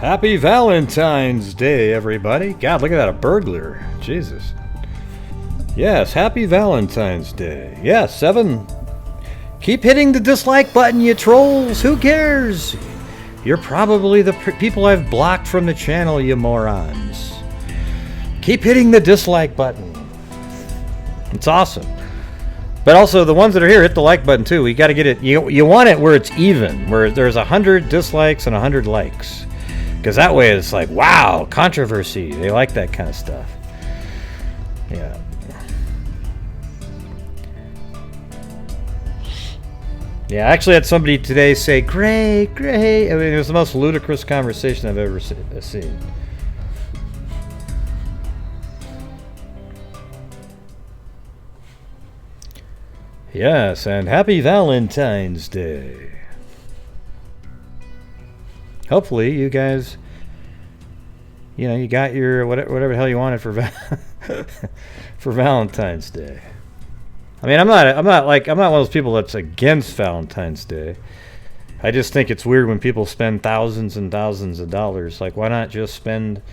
Happy Valentine's Day, everybody. God, look at that, a burglar. Jesus. Yes, happy Valentine's Day. Yes, 7. Keep hitting the dislike button, you trolls. Who cares? You're probably the people I've blocked from the channel, you morons. Keep hitting the dislike button. It's awesome. But also, the ones that are here, hit the like button, too. We got to get it. You want it where it's even, where there's 100 dislikes and 100 likes. Because that way it's like, wow, controversy. They like that kind of stuff. Yeah. Yeah, I actually had somebody today say, great. I mean, it was the most ludicrous conversation I've ever seen. Yes, and happy Valentine's Day. Hopefully you guys, you got your whatever the hell you wanted for for Valentine's Day. I mean, I'm not one of those people that's against Valentine's Day. I just think it's weird when people spend thousands and thousands of dollars. Like, why not just spend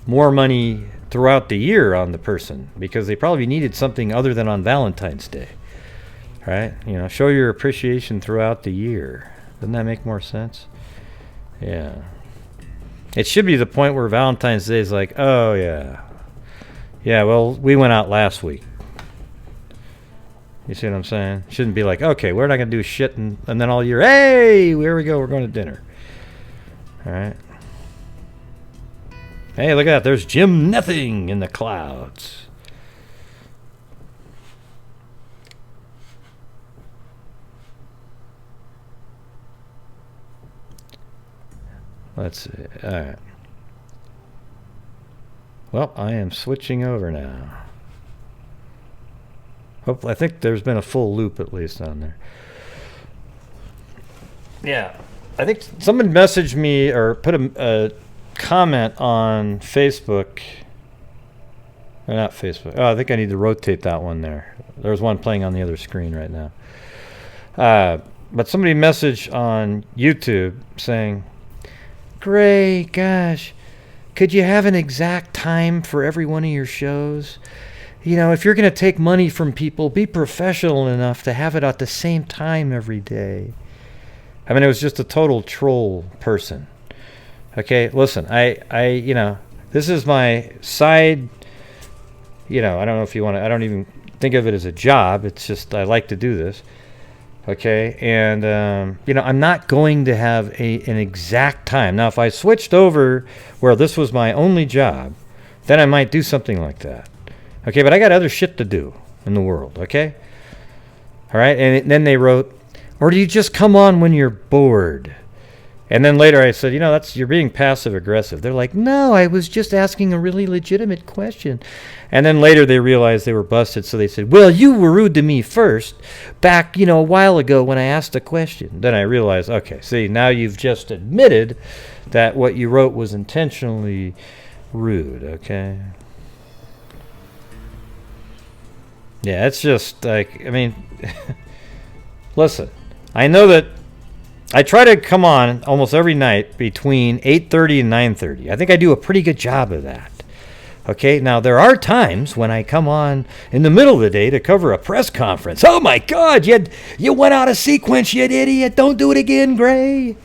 more money throughout the year on the person? Because they probably needed something other than on Valentine's Day. Right? Show your appreciation throughout the year. Doesn't that make more sense? Yeah. It should be the point where Valentine's Day is like, oh, yeah. Yeah, well, we went out last week. You see what I'm saying? It shouldn't be like, okay, we're not going to do shit, and then all year, hey, here we go, we're going to dinner. All right. Hey, look at that. There's Jim Nothing in the clouds. Let's see. All right. Well, I am switching over now. Hopefully, I think there's been a full loop at least on there. Yeah. I think someone messaged me or put a comment on Facebook. Or not Facebook. Oh, I think I need to rotate that one there. There's one playing on the other screen right now. But somebody messaged on YouTube saying, great, gosh, could you have an exact time for every one of your shows? If you're going to take money from people, be professional enough to have it at the same time every day. I mean, it was just a total troll person. Okay, listen, I this is my side, I don't know if you want to, I don't even think of it as a job. It's just, I like to do this. Okay, and, I'm not going to have an exact time. Now, if I switched over where this was my only job, then I might do something like that. Okay, but I got other shit to do in the world, okay? All right, and then they wrote, or do you just come on when you're bored? And then later I said, you're being passive-aggressive. They're like, no, I was just asking a really legitimate question. And then later they realized they were busted, so they said, well, you were rude to me first, back, a while ago when I asked a question. Then I realized, okay, see, now you've just admitted that what you wrote was intentionally rude, okay? Yeah, it's just like, listen, I know that I try to come on almost every night between 8:30 and 9:30. I think I do a pretty good job of that. Okay, now there are times when I come on in the middle of the day to cover a press conference. Oh my God, you went out of sequence, you idiot! Don't do it again, Gray.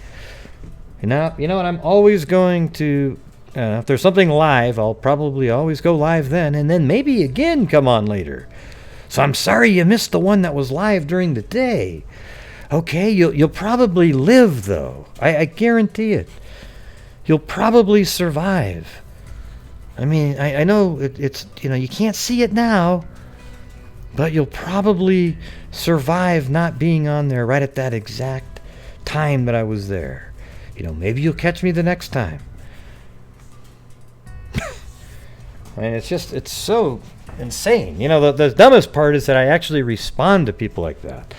You know what? I'm always going to. If there's something live, I'll probably always go live then, and then maybe again come on later. So I'm sorry you missed the one that was live during the day. Okay, you'll probably live, though. I guarantee it. You'll probably survive. I mean, I know it's, you can't see it now, but you'll probably survive not being on there right at that exact time that I was there. Maybe you'll catch me the next time. I mean, it's so insane. The dumbest part is that I actually respond to people like that.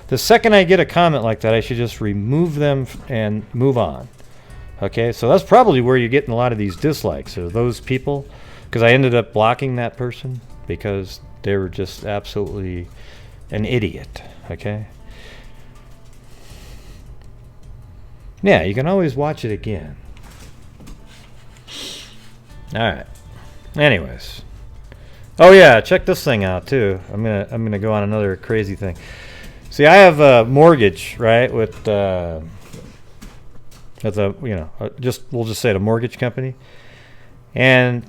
The second I get a comment like that, I should just remove them and move on. Okay, so that's probably where you're getting a lot of these dislikes, are those people, because I ended up blocking that person because they were just absolutely an idiot. Okay. Yeah, you can always watch it again. All right. Anyways. Oh yeah, check this thing out too. I'm gonna go on another crazy thing. See, I have a mortgage, right? With we'll just say it, a mortgage company, and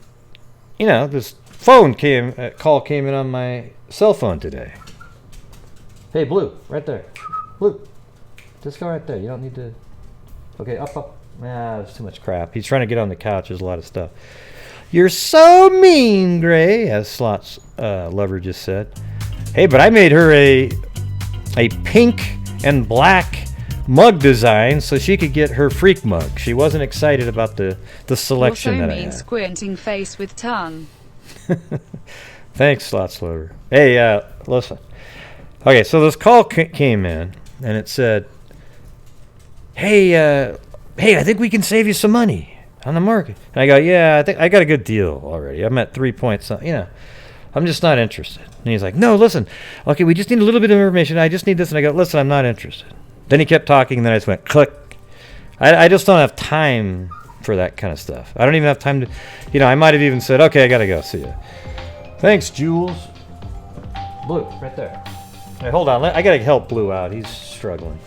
this call came in on my cell phone today. Hey, Blue, right there. Blue, just go right there. You don't need to. Okay, up. There's too much crap. He's trying to get on the couch. There's a lot of stuff. You're so mean, Gray, as Slot's lover just said. Hey, but I made her a pink and black mug design so she could get her freak mug. She wasn't excited about the selection that I had. Also means squinting face with tongue. Thanks, Slot's lover. Hey, listen. Okay, so this call came in, and it said, hey, I think we can save you some money on the market. And I go, yeah, I think I got a good deal already. I'm at 3 points. I'm just not interested. And he's like, no, listen. Okay, we just need a little bit of information. I just need this. And I go, listen, I'm not interested. Then he kept talking, and then I just went, click. I just don't have time for that kind of stuff. I don't even have time to, I might have even said, okay, I got to go. See ya. Thanks, Jules. Blue, right there. Hey, hold on. I got to help Blue out. He's struggling.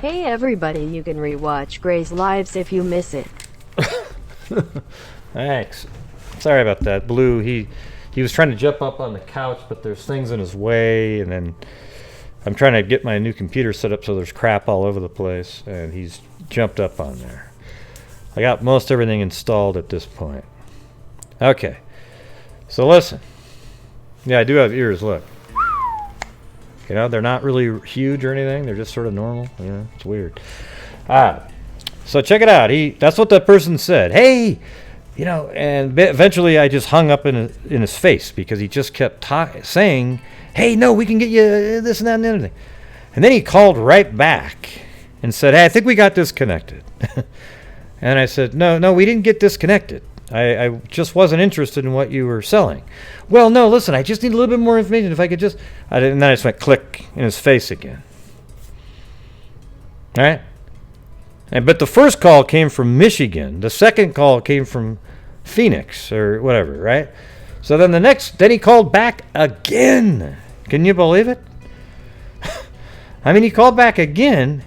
Hey everybody, you can rewatch Gray's lives if you miss it. Thanks. Sorry about that. Blue, he was trying to jump up on the couch, but there's things in his way, and then I'm trying to get my new computer set up so there's crap all over the place, and he's jumped up on there. I got most everything installed at this point. Okay. So listen. Yeah, I do have ears, look. They're not really huge or anything. They're just sort of normal. It's weird. So check it out. That's what that person said. Hey, and eventually I just hung up in his face because he just kept saying, hey, no, we can get you this and that and everything. And then he called right back and said, hey, I think we got disconnected. And I said, no, we didn't get disconnected. I just wasn't interested in what you were selling. Well, no, listen, I just need a little bit more information. If I could just... and then I just went click in his face again. All right? But the first call came from Michigan. The second call came from Phoenix or whatever, right? So then he called back again. Can you believe it? He called back again,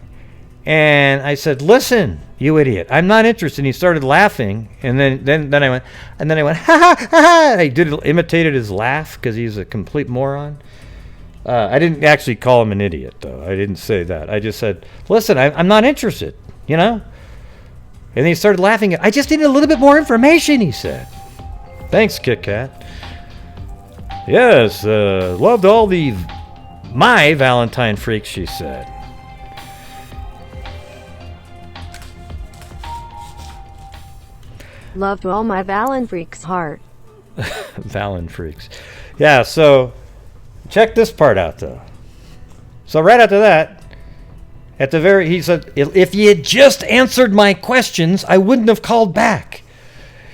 and I said, listen, you idiot, I'm not interested. And he started laughing, and then I went, ha ha ha ha. I imitated his laugh because he's a complete moron. I didn't actually call him an idiot, though. I didn't say that. I just said, listen, I'm not interested, And then he started laughing. I just needed a little bit more information, he said. Thanks, Kit Kat. Yes, loved all my Valentine freaks, she said. Love to all my Valen freaks heart. Valen freaks. Yeah, so check this part out, though. So right after that, he said, if you had just answered my questions, I wouldn't have called back.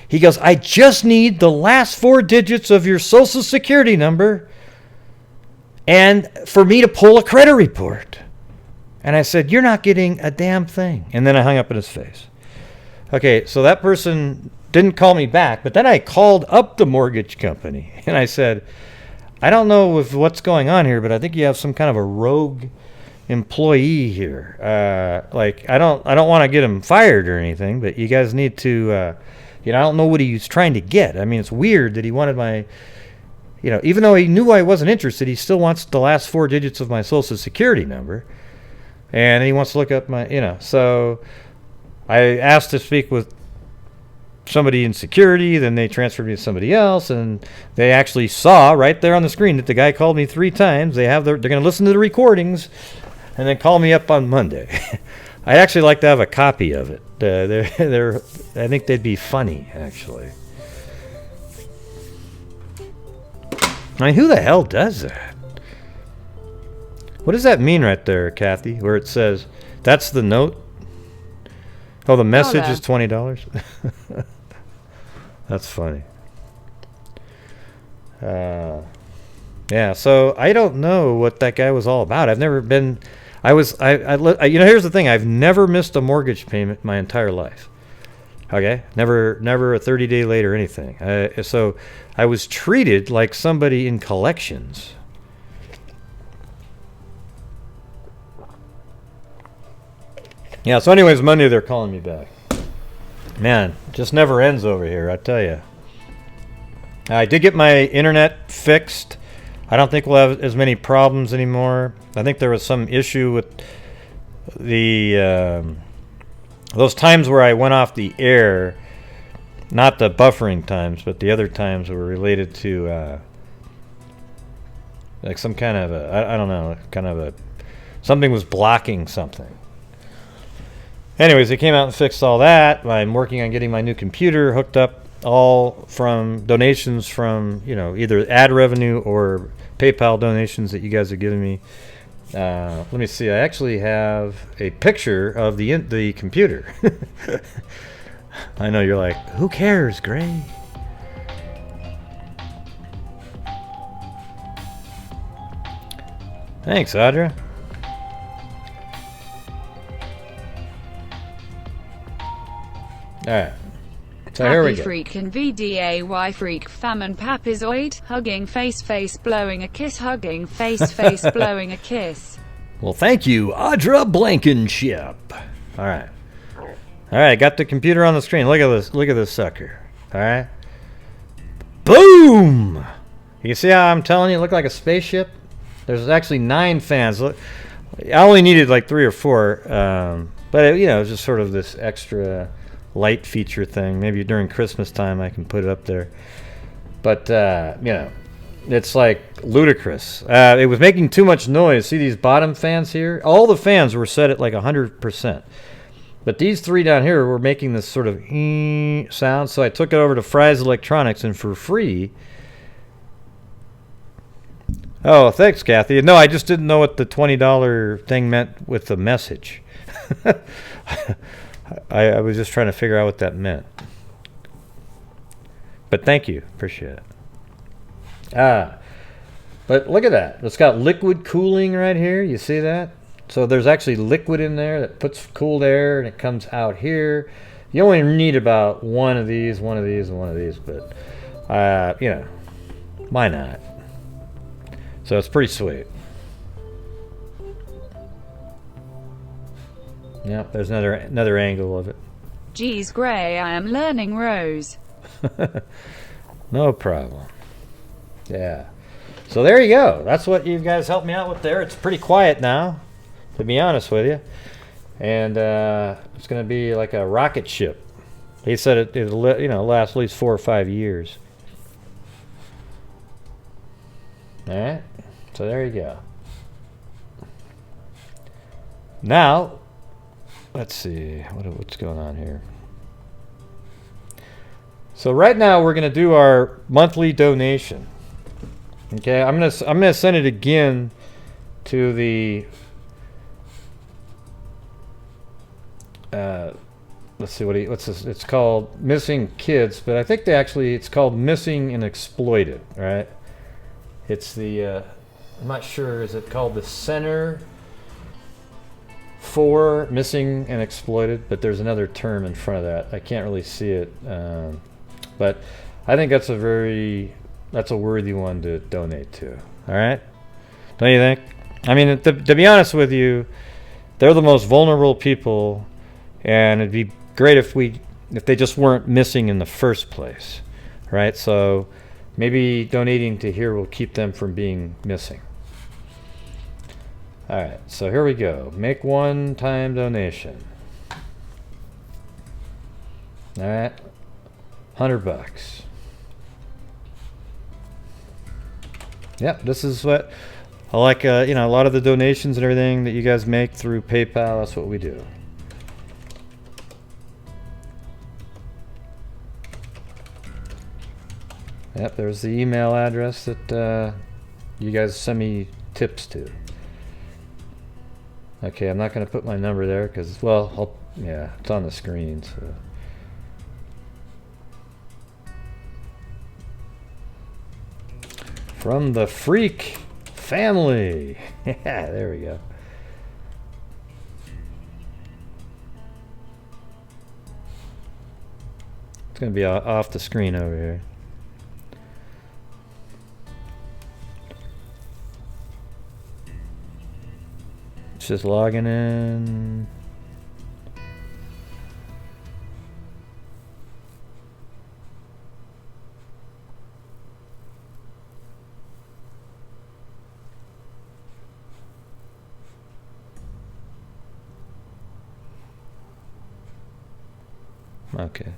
He goes, I just need the last 4 digits of your social security number and for me to pull a credit report. And I said, you're not getting a damn thing. And then I hung up in his face. Okay, so that person didn't call me back, but then I called up the mortgage company and I said, I don't know what's going on here, but I think you have some kind of a rogue employee here. I don't want to get him fired or anything, but you guys need to, I don't know what he's trying to get. It's weird that he wanted my, even though he knew I wasn't interested, he still wants the last 4 digits of my social security number, and he wants to look up my, so I asked to speak with somebody in security, then they transferred me to somebody else, and they actually saw right there on the screen that the guy called me 3 times. They're going to listen to the recordings and then call me up on Monday. I'd actually like to have a copy of it. I think they'd be funny, actually. Who the hell does that? What does that mean right there, Kathy, where it says, that's the note? Oh, the message is $20? That's funny. Yeah, so I don't know what that guy was all about. You know, here's the thing. I've never missed a mortgage payment my entire life. Okay, never a 30-day late or anything. So I was treated like somebody in collections. Yeah, so anyways, Monday they're calling me back. Man, just never ends over here, I tell you. I did get my internet fixed. I don't think we'll have as many problems anymore. I think there was some issue with the those times where I went off the air, not the buffering times, but the other times were related to like some kind of I don't know, kind of a something was blocking something. Anyways, they came out and fixed all that. I'm working on getting my new computer hooked up, all from donations from, you know, either ad revenue or PayPal donations that you guys are giving me. Let me see. I actually have a picture of the computer. I know you're like, who cares, Gray? Thanks, Audra. All right. So here we Happy go. freak and VDAY freak famine papizoid hugging face blowing a kiss hugging face blowing a kiss. Well, thank you, Audra Blankenship. All right. All right, got the computer on the screen. Look at this. Look at this sucker. All right. Boom! You see how I'm telling you it looked like a spaceship? There's actually 9 fans. Look, I only needed like 3 or 4, but it, you know, it's just sort of this extra light feature thing. Maybe during Christmas time I can put it up there. But you know, it's like ludicrous. It was making too much noise. See these bottom fans here? All the fans were set at like 100%. But these 3 down here were making this sort of sound. So I took it over to Fry's Electronics, and for free. Oh, thanks, Kathy. No, I just didn't know what the $20 thing meant with the message. I was just trying to figure out what that meant. But thank you. Appreciate it. But look at that. It's got liquid cooling right here. You see that? So there's actually liquid in there that puts cooled air, and it comes out here. You only need about one of these, and one of these. But, you know, why not? So it's pretty sweet. Yep, there's another angle of it. Geez, Gray, I am learning Rose. No problem. Yeah. So there you go. That's what you guys helped me out with there. It's pretty quiet now, to be honest with you. And it's going to be like a rocket ship. He said it'll last at least 4 or 5 years. All right. So there you go. Now, let's see what's going on here. So right now we're going to do our monthly donation. Okay, I'm gonna send it again to the let's see what's this? It's called Missing Kids, but I think it's called Missing and Exploited, right? It's the I'm not sure, is it called the Center for Missing and Exploited? But there's another term in front of that. I can't really see it, but I think that's a worthy one to donate to. All right, don't you think? I mean, to be honest with you, they're the most vulnerable people, and it'd be great if they just weren't missing in the first place, right? So maybe donating to here will keep them from being missing. All right, so here we go. Make one-time donation. All right, $100. Yep, this is what I like. A lot of the donations and everything that you guys make through PayPal. That's what we do. Yep, there's the email address that you guys send me tips to. Okay, I'm not going to put my number there because, well, it's on the screen. So. From the Freak family. Yeah, there we go. It's going to be off the screen over here. It's just logging in. Okay.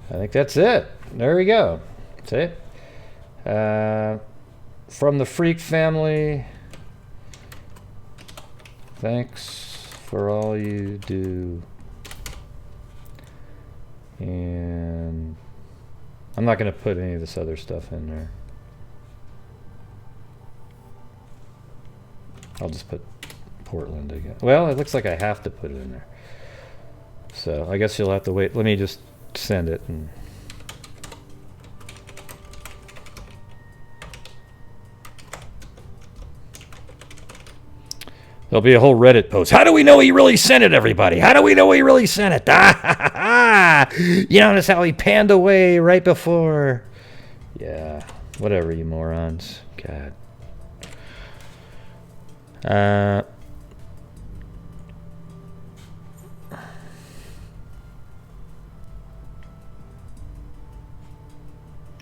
I think that's it. There we go. See? From the Freak family, thanks for all you do. And I'm not going to put any of this other stuff in there. I'll just put Portland again. Well, it looks like I have to put it in there. So I guess you'll have to wait. Let me just send it. And there'll be a whole Reddit post. How do we know he really sent it, everybody? How do we know he really sent it? You notice how he panned away right before. Yeah, whatever, you morons. God.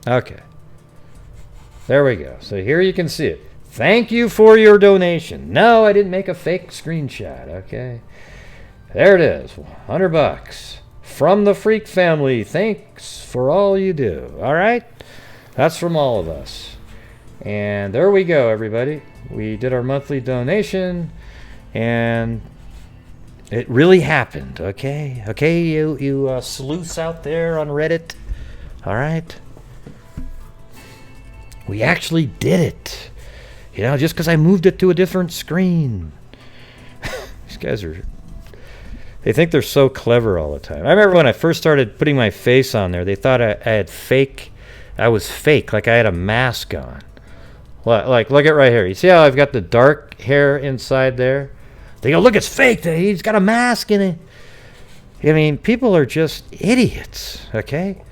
Okay. There we go. So here you can see it. Thank you for your donation. No, I didn't make a fake screenshot. Okay. There it is. $100. From the Freak family. Thanks for all you do. All right? That's from all of us. And there we go, everybody. We did our monthly donation. And it really happened. Okay? Okay, you sleuths out there on Reddit. All right? We actually did it. You know, just because I moved it to a different screen. These guys are... They think they're so clever all the time. I remember when I first started putting my face on there, they thought I had fake... I was fake, like I had a mask on. Like, look at right here. You see how I've got the dark hair inside there? They go, look, it's fake. He's got a mask in it. I mean, people are just idiots, okay?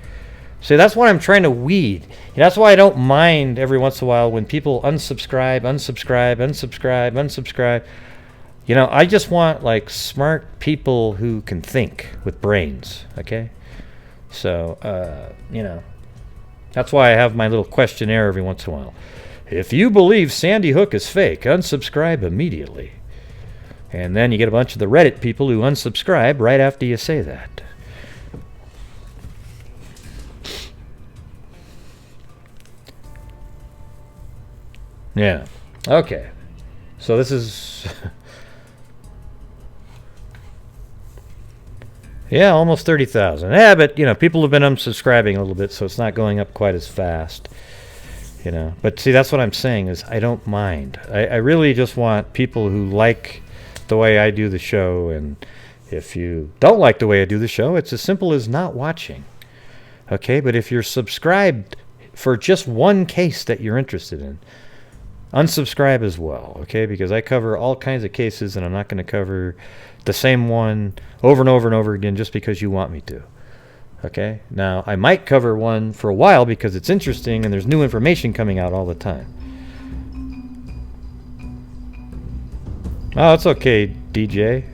See, that's why I'm trying to weed. That's why I don't mind every once in a while when people unsubscribe. You know, I just want, like, smart people who can think with brains, okay? So, you know, that's why I have my little questionnaire every once in a while. If you believe Sandy Hook is fake, unsubscribe immediately. And then you get a bunch of the Reddit people who unsubscribe right after you say that. Yeah. Okay. So this is... yeah, almost 30,000. Yeah, but, you know, people have been unsubscribing a little bit, so it's not going up quite as fast. You know, but see, that's what I'm saying is I don't mind. I really just want people who like the way I do the show, and if you don't like the way I do the show, it's as simple as not watching. Okay, but if you're subscribed for just one case that you're interested in, unsubscribe as well, okay? Because I cover all kinds of cases, and I'm not going to cover the same one over and over and over again just because you want me to. Okay? Now, I might cover one for a while because it's interesting and there's new information coming out all the time. Oh, it's okay, DJ.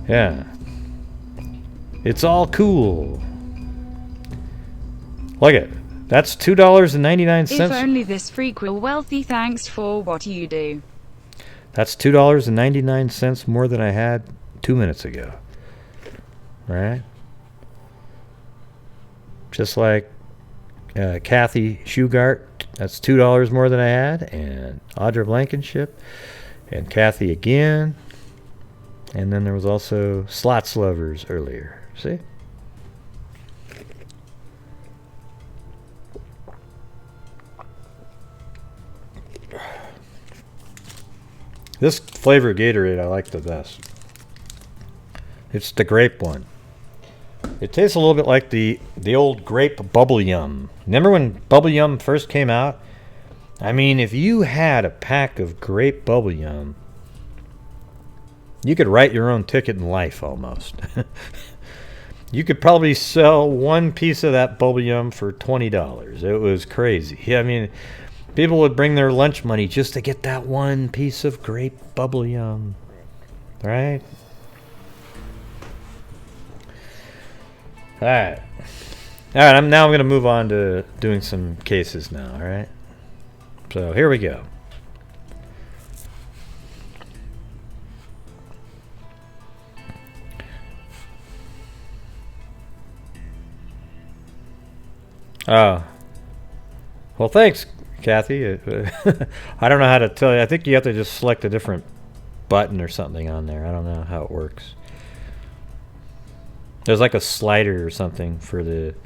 Yeah. It's all cool. Look at it. That's $2.99. If only this freak were wealthy, thanks for what you do. That's $2.99 more than I had 2 minutes ago. Right? Just like Kathy Shugart, that's $2 more than I had, and Audra Blankenship, and Kathy again, and then there was also Slots Lovers earlier. See? This flavor Gatorade I like the best. It's the grape one. It tastes a little bit like the old grape bubble yum. Remember when bubble yum first came out? I mean, if you had a pack of grape bubble yum, you could write your own ticket in life almost. You could probably sell one piece of that bubble yum for $20. It was crazy. Yeah, I mean, people would bring their lunch money just to get that one piece of grape bubble yum. Right? Alright. Alright, I'm going to move on to doing some cases now, alright? So, here we go. Oh. Well, thanks, Kathy. I don't know how to tell you. I think you have to just select a different button or something on there. I don't know how it works. There's like a slider or something for the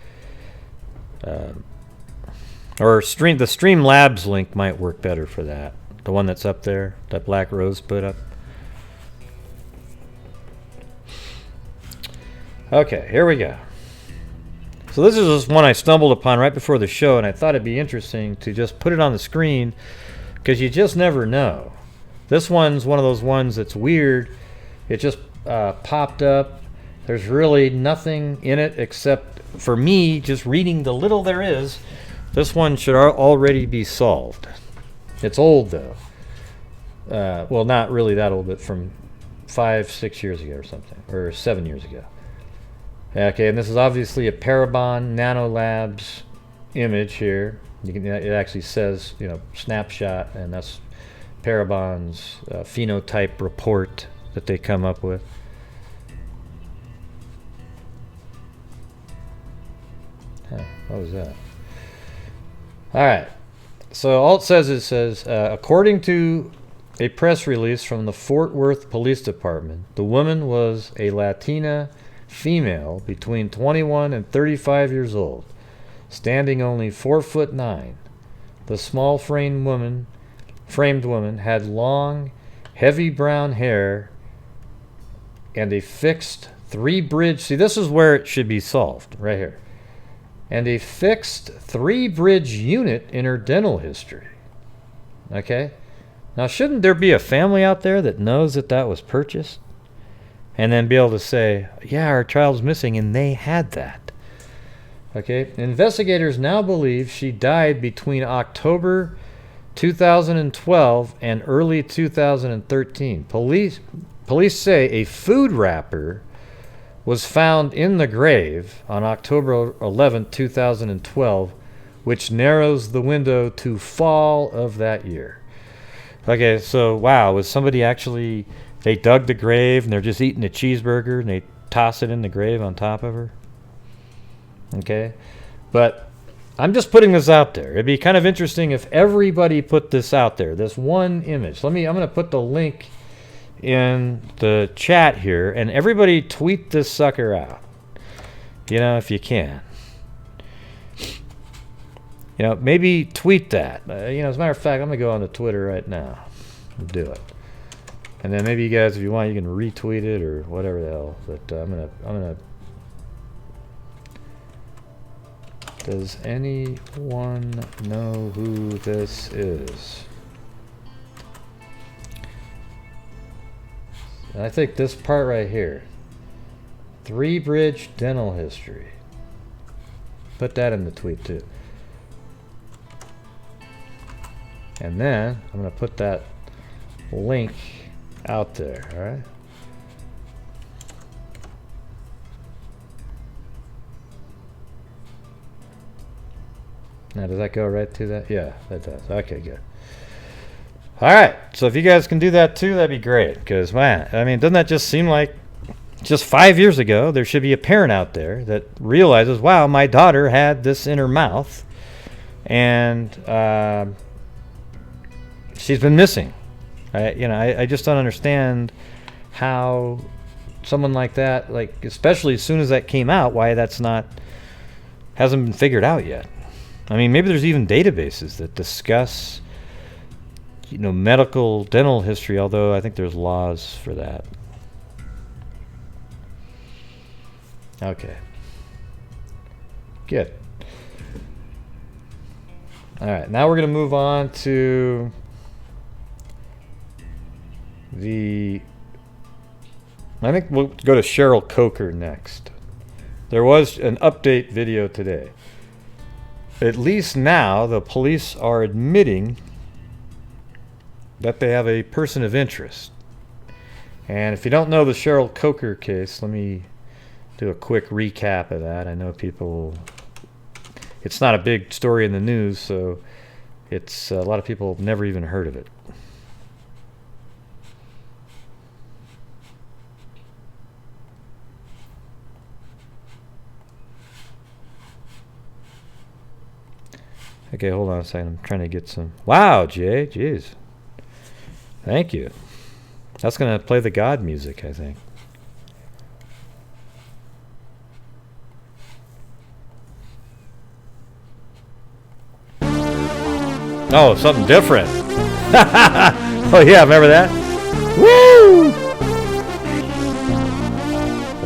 or stream. The Streamlabs link might work better for that. The one that's up there, that Black Rose put up. Okay, here we go. So this is just one I stumbled upon right before the show, and I thought it'd be interesting to just put it on the screen because you just never know. This one's one of those ones that's weird. It just popped up. There's really nothing in it except for me just reading the little there is. This one should already be solved. It's old though. Well, not really that old, but from 5-6 years ago or something, or 7 years ago. Okay, and this is obviously a Parabon Nanolabs image here. It actually says, snapshot, and that's Parabon's Phenotype Report that they come up with. Huh, what was that? All right. So all it says, according to a press release from the Fort Worth Police Department, the woman was a Latina female between 21 and 35 years old, standing only 4'9". The small framed woman had long, heavy brown hair and a fixed three-bridge. See, this is where it should be solved, right here. And a fixed three-bridge unit in her dental history. Okay? Now, shouldn't there be a family out there that knows that that was purchased? And then be able to say, yeah, our child's missing, and they had that. Okay? Investigators now believe she died between October 2012 and early 2013. Police say a food wrapper was found in the grave on October 11, 2012, which narrows the window to fall of that year. Okay, so wow, was somebody actually, they dug the grave and they're just eating a cheeseburger and they toss it in the grave on top of her? Okay, but I'm just putting this out there. It'd be kind of interesting if everybody put this out there, this one image. I'm going to put the link in the chat here, and everybody tweet this sucker out, if you can. Maybe tweet that. As a matter of fact, I'm going to go on to Twitter right now and do it. And then maybe you guys, if you want, you can retweet it or whatever the hell. But I'm gonna. Does anyone know who this is? And I think this part right here. Three-bridge dental history. Put that in the tweet too. And then I'm going to put that link out there, all right? Now, does that go right to that? Yeah, that does. Okay, good. All right, so if you guys can do that too, that'd be great. Because, man, doesn't that just seem like just 5 years ago, there should be a parent out there that realizes, wow, my daughter had this in her mouth, and she's been missing. I just don't understand how someone like that, especially as soon as that came out, why that's hasn't been figured out yet. Maybe there's even databases that discuss, medical dental history, although I think there's laws for that. Okay. Good. All right, now we're going to move on to I think we'll go to Cheryl Coker next. There was an update video today. At least now the police are admitting that they have a person of interest. And if you don't know the Cheryl Coker case, let me do a quick recap of that. I know it's not a big story in the news, so it's a lot of people have never even heard of it. Okay, hold on a second. I'm trying to get some... Wow, Jay. Jeez. Thank you. That's going to play the God music, I think. Oh, something different. Oh, yeah, remember that? Woo!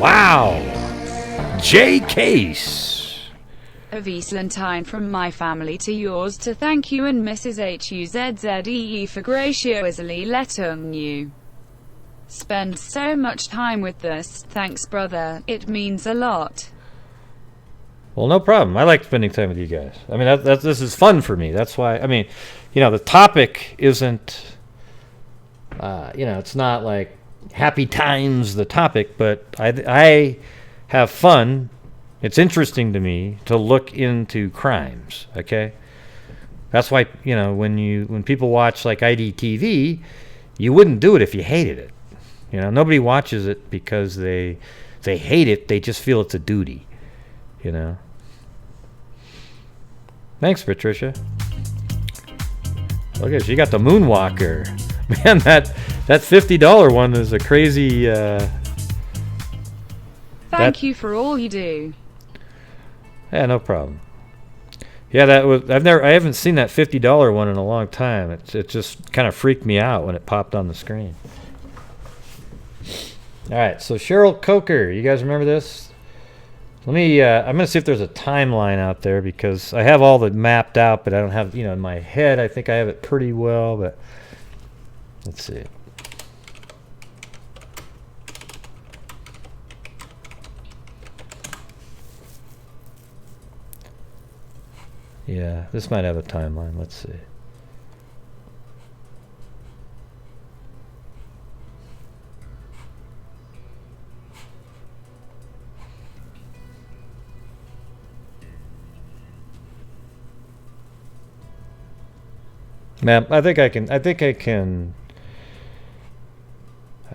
Wow. Jay Case. Of Easlantine from my family to yours to thank you and Mrs. Huzzee for graciously letting you spend so much time with us. Thanks, brother. It means a lot. Well, no problem. I like spending time with you guys. I mean, this is fun for me. That's why, I mean, the topic isn't, it's not like happy times, the topic, but I have fun. It's interesting to me to look into crimes, okay? That's why, when people watch like IDTV, you wouldn't do it if you hated it. Nobody watches it because they hate it. They just feel it's a duty, Thanks, Patricia. Look at you got the Moonwalker. Man, that $50 one is a crazy... Thank you for all you do. Yeah, no problem. Yeah, I haven't seen that $50 one in a long time. It just kind of freaked me out when it popped on the screen. All right, so Cheryl Coker, you guys remember this? I'm gonna see if there's a timeline out there because I have all the mapped out, but I don't have, in my head. I think I have it pretty well, but let's see. Yeah, this might have a timeline. Let's see. Man, I think I can.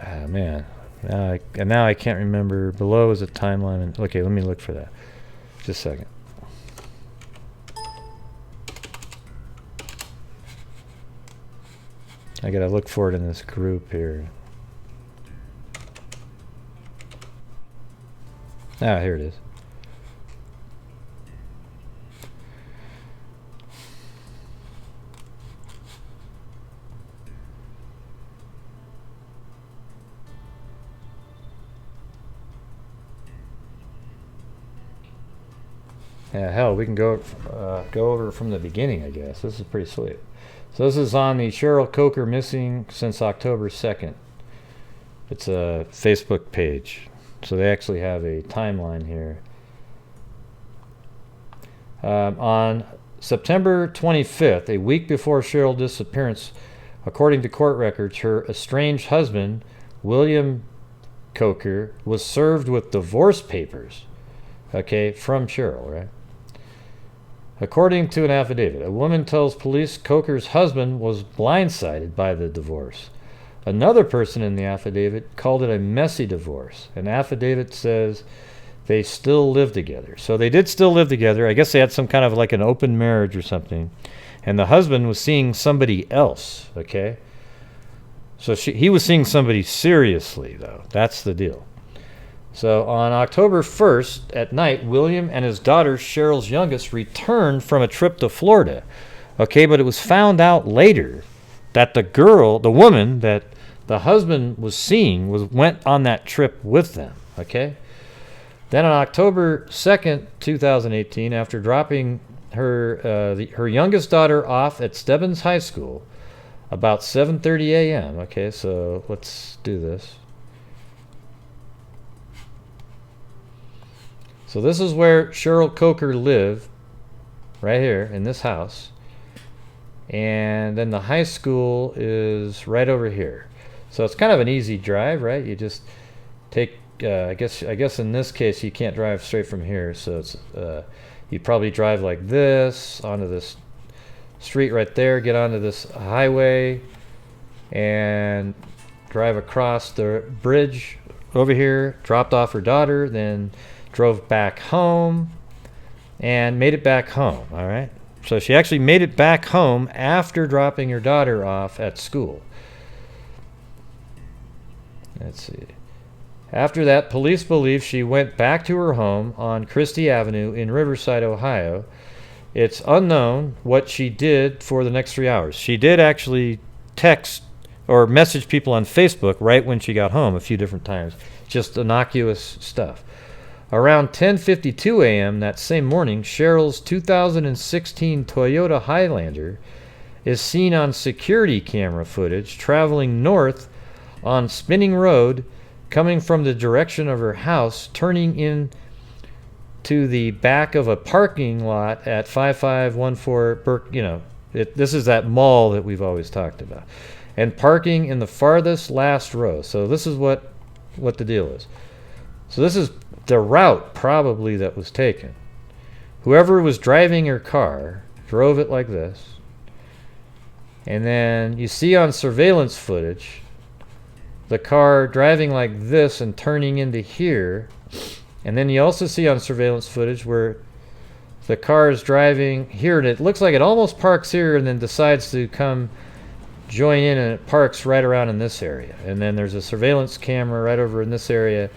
Ah, man. Now I can't remember. Below is a timeline. Okay, let me look for that. Just a second. I gotta look for it in this group here. Ah, here it is. Yeah, hell, we can go over from the beginning, I guess. This is pretty sweet. So this is on the Cheryl Coker missing since October 2nd. It's a Facebook page. So they actually have a timeline here. On September 25th, a week before Cheryl's disappearance, according to court records, her estranged husband, William Coker, was served with divorce papers, from Cheryl, right? According to an affidavit, a woman tells police Coker's husband was blindsided by the divorce. Another person in the affidavit called it a messy divorce. An affidavit says they still live together. So they did still live together. I guess they had some kind of like an open marriage or something. And the husband was seeing somebody else, So he was seeing somebody seriously, though. That's the deal. So on October 1st at night, William and his daughter, Cheryl's youngest, returned from a trip to Florida. But it was found out later that the woman that the husband was seeing went on that trip with them. Then Then on October 2nd, 2018, after dropping her youngest daughter off at Stebbins High School about 7:30 a.m. Okay, so let's do this. So this is where Cheryl Coker lived, right here in this house. And then the high school is right over here. So it's kind of an easy drive, right? You just take, I guess in this case you can't drive straight from here. So it's you probably drive like this onto this street right there, get onto this highway, and drive across the bridge over here. Dropped off her daughter, then drove back home and made it back home. All right. So she actually made it back home after dropping her daughter off at school. Let's see. After that, police believe she went back to her home on Christie Avenue in Riverside, Ohio. It's unknown what she did for the next 3 hours. She did actually text or message people on Facebook right when she got home a few different times. Just innocuous stuff. Around 10:52 a.m. that same morning, Cheryl's 2016 Toyota Highlander is seen on security camera footage traveling north on Spinning Road, coming from the direction of her house, turning in to the back of a parking lot at 5514 Burke. This is that mall that we've always talked about, and parking in the farthest last row. So this is what the deal is. So this is the route probably that was taken. Whoever was driving her car drove it like this, and then you see on surveillance footage the car driving like this and turning into here. And then you also see on surveillance footage where the car is driving here, and it looks like it almost parks here and then decides to come join in, and it parks right around in this area. And then there's a surveillance camera right over in this area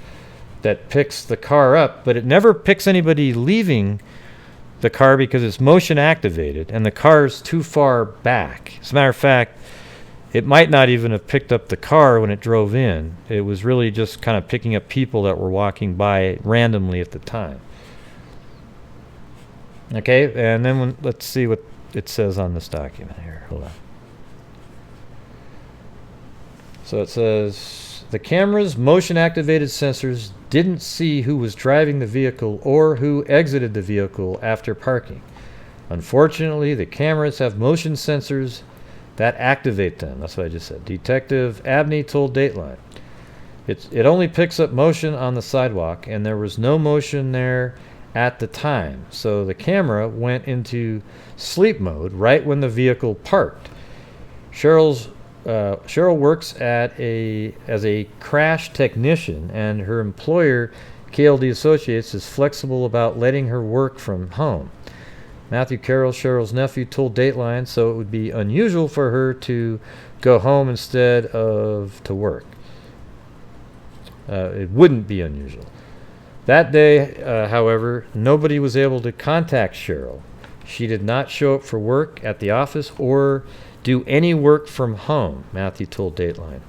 that picks the car up, but it never picks anybody leaving the car because it's motion activated and the car's too far back. As a matter of fact, it might not even have picked up the car when it drove in. It was really just kind of picking up people that were walking by randomly at the time. Okay, and then let's see what it says on this document here. Hold on. So it says, the camera's motion-activated sensors didn't see who was driving the vehicle or who exited the vehicle after parking. Unfortunately, the cameras have motion sensors that activate them. That's what I just said. Detective Abney told Dateline. It only picks up motion on the sidewalk, and there was no motion there at the time. So the camera went into sleep mode right when the vehicle parked. Cheryl works as a crash technician, and her employer, KLD Associates, is flexible about letting her work from home. Matthew Carroll, Cheryl's nephew, told Dateline, so it would be unusual for her to go home instead of to work. It wouldn't be unusual. That day, however, nobody was able to contact Cheryl. She did not show up for work at the office or do any work from home, Matthew told Dateline.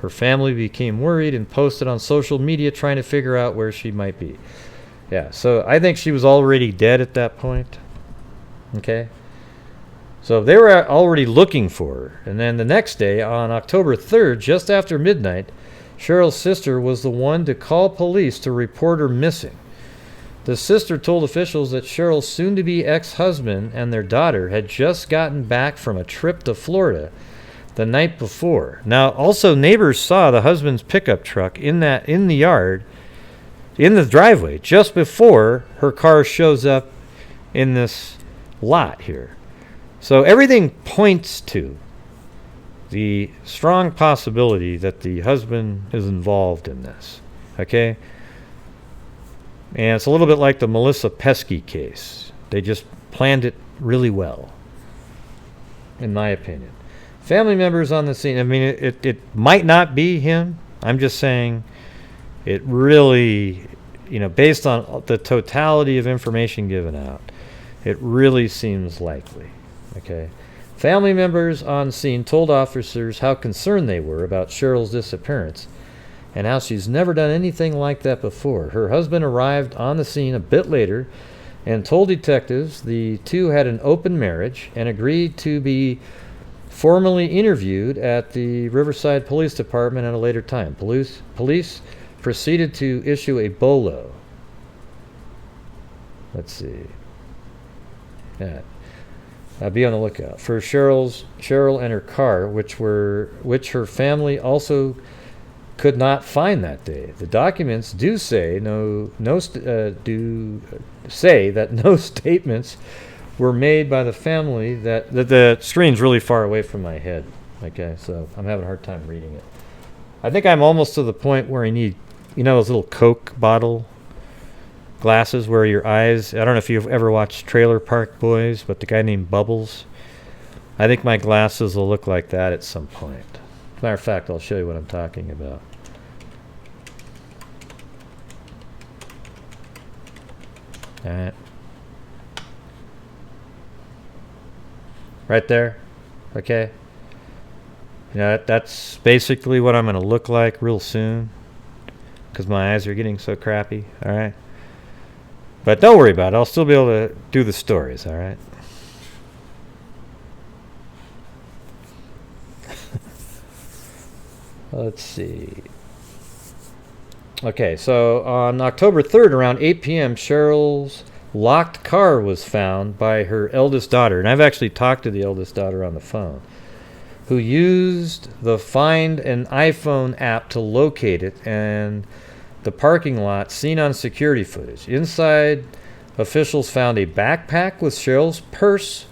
Her family became worried and posted on social media trying to figure out where she might be. Yeah, so I think she was already dead at that point. Okay, so they were already looking for her. And then the next day, on October 3rd, just after midnight, Cheryl's sister was the one to call police to report her missing. The sister told officials that Cheryl's soon-to-be ex-husband and their daughter had just gotten back from a trip to Florida the night before. Now, also neighbors saw the husband's pickup truck in the yard, in the driveway, just before her car shows up in this lot here. So everything points to the strong possibility that the husband is involved in this. Okay? And it's a little bit like the Melissa Pesky case. They just planned it really well, in my opinion. Family members on the scene, I mean, it might not be him. I'm just saying it really, based on the totality of information given out, it really seems likely. Okay. Family members on scene told officers how concerned they were about Cheryl's disappearance and how she's never done anything like that before. Her husband arrived on the scene a bit later and told detectives the two had an open marriage and agreed to be formally interviewed at the Riverside Police Department at a later time. Police proceeded to issue a BOLO. Let's see. Yeah. Be on the lookout for Cheryl and her car, which her family also could not find that day. The documents do say that no statements were made by the family. That the screen's really far away from my head. Okay, so I'm having a hard time reading it. I think I'm almost to the point where I need, those little Coke bottle glasses where your eyes, I don't know if you've ever watched Trailer Park Boys, but the guy named Bubbles, I think my glasses will look like that at some point. As a matter of fact, I'll show you what I'm talking about. Alright. Right there. Okay. That's basically what I'm going to look like real soon, because my eyes are getting so crappy. Alright. But don't worry about it. I'll still be able to do the stories, all right? Let's see. Okay, so on October 3rd, around 8 p.m., Cheryl's locked car was found by her eldest daughter. And I've actually talked to the eldest daughter on the phone, who used the Find an iPhone app to locate it and the parking lot seen on security footage. Inside, officials found a backpack with Cheryl's purse.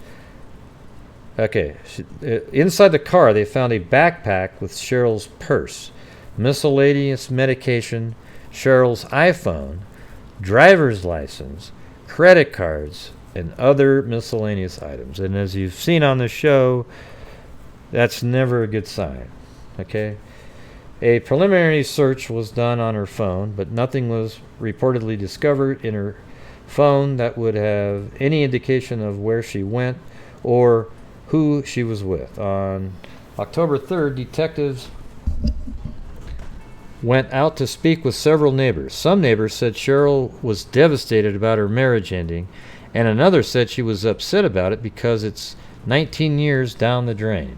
Inside the car, they found a backpack with Cheryl's purse, miscellaneous medication, Cheryl's iPhone, driver's license, credit cards, and other miscellaneous items. And as you've seen on the show, that's never a good sign. Okay? A preliminary search was done on her phone, but nothing was reportedly discovered in her phone that would have any indication of where she went or who she was with. On October 3rd, detectives went out to speak with several neighbors. Some neighbors said Cheryl was devastated about her marriage ending, and another said she was upset about it because it's 19 years down the drain.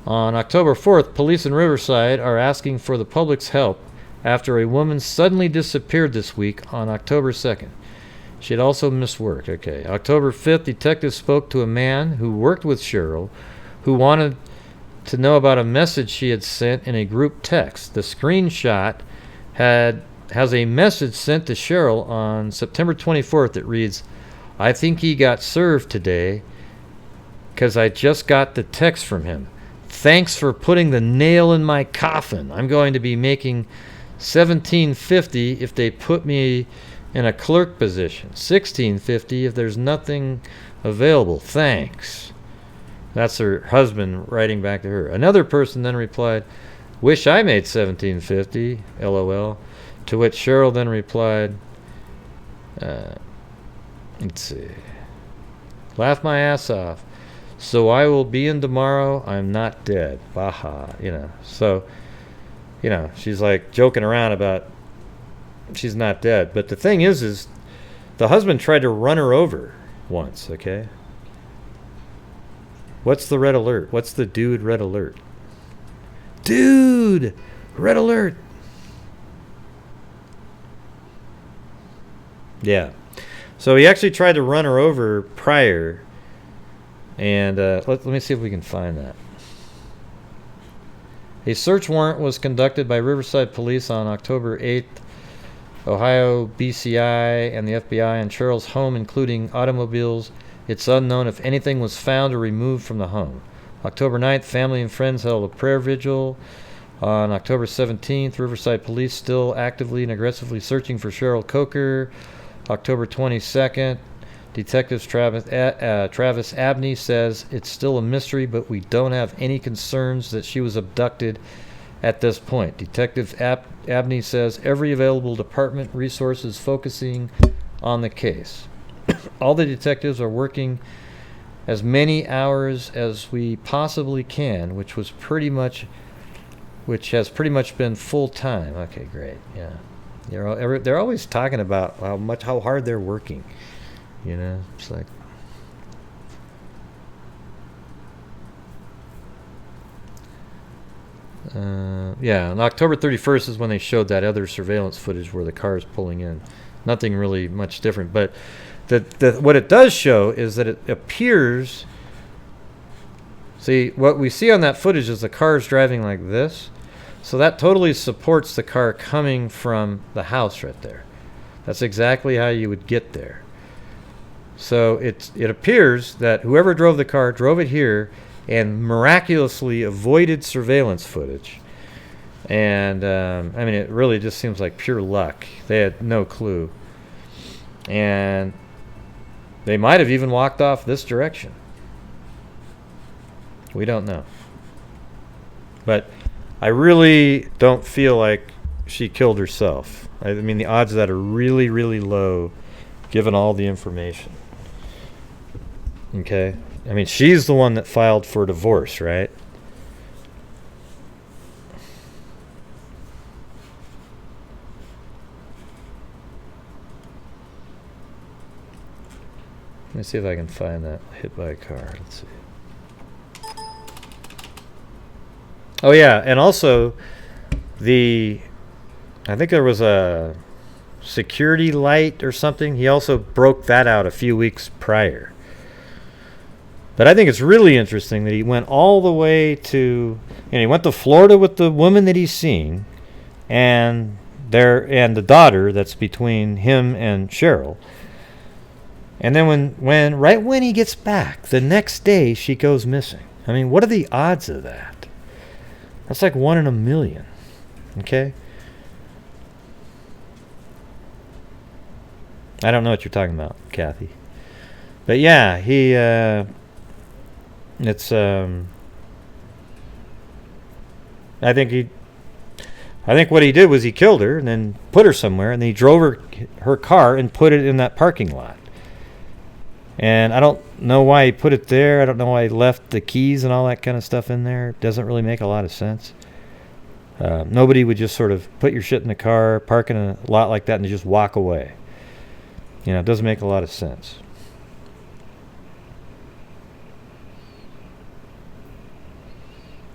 On October 4th, police in Riverside are asking for the public's help after a woman suddenly disappeared this week on October 2nd. She had also missed work. Okay. October 5th, detectives spoke to a man who worked with Cheryl who wanted to know about a message she had sent in a group text. The screenshot has a message sent to Cheryl on September 24th that reads, "I think he got served today because I just got the text from him. Thanks for putting the nail in my coffin. I'm going to be making $17.50 if they put me in a clerk position. $16.50 if there's nothing available. Thanks." That's her husband writing back to her. Another person then replied, "Wish I made $17.50, LOL." To which Cheryl then replied, let's see, "Laugh my ass off. So I will be in tomorrow. I'm not dead. Baha." So, she's like joking around about she's not dead. But the thing is the husband tried to run her over once, okay? What's the red alert? What's the dude red alert? Dude! Red alert! Yeah. So he actually tried to run her over prior. And let me see if we can find that. A search warrant was conducted by Riverside Police on October 8th. Ohio BCI and the FBI in Cheryl's home, including automobiles. It's unknown if anything was found or removed from the home. October 9th, family and friends held a prayer vigil. On October 17th, Riverside Police still actively and aggressively searching for Cheryl Coker. October 22nd, Detective Travis Abney says it's still a mystery, but we don't have any concerns that she was abducted at this point. Detective Abney says every available department resource is focusing on the case. All the detectives are working as many hours as we possibly can, which has pretty much been full time. Okay, great. Yeah, they're always talking about how hard they're working. It's like. Yeah, on October 31st is when they showed that other surveillance footage where the car is pulling in. Nothing really much different, but what it does show is that it appears. See, what we see on that footage is the car is driving like this, so that totally supports the car coming from the house right there. That's exactly how you would get there. So it appears that whoever drove the car drove it here and miraculously avoided surveillance footage. And it really just seems like pure luck. They had no clue. And they might have even walked off this direction. We don't know. But I really don't feel like she killed herself. I mean, the odds of that are really, really low, given all the information. Okay? I mean, she's the one that filed for divorce, right? Let me see if I can find that hit by a car. Let's see. Oh, yeah, and also I think there was a security light or something. He also broke that out a few weeks prior. But I think it's really interesting that he went all the way to, he went to Florida with the woman that he's seeing, and the daughter that's between him and Cheryl. And then right when he gets back, the next day she goes missing. I mean, what are the odds of that? That's like 1 in a million. Okay? I don't know what you're talking about, Kathy. But yeah, I think what he did was he killed her and then put her somewhere, and then he drove her car and put it in that parking lot. And I don't know why he put it there. I don't know why he left the keys and all that kind of stuff in there. It doesn't really make a lot of sense. Nobody would just sort of put your shit in the car, park in a lot like that, and just walk away. It doesn't make a lot of sense.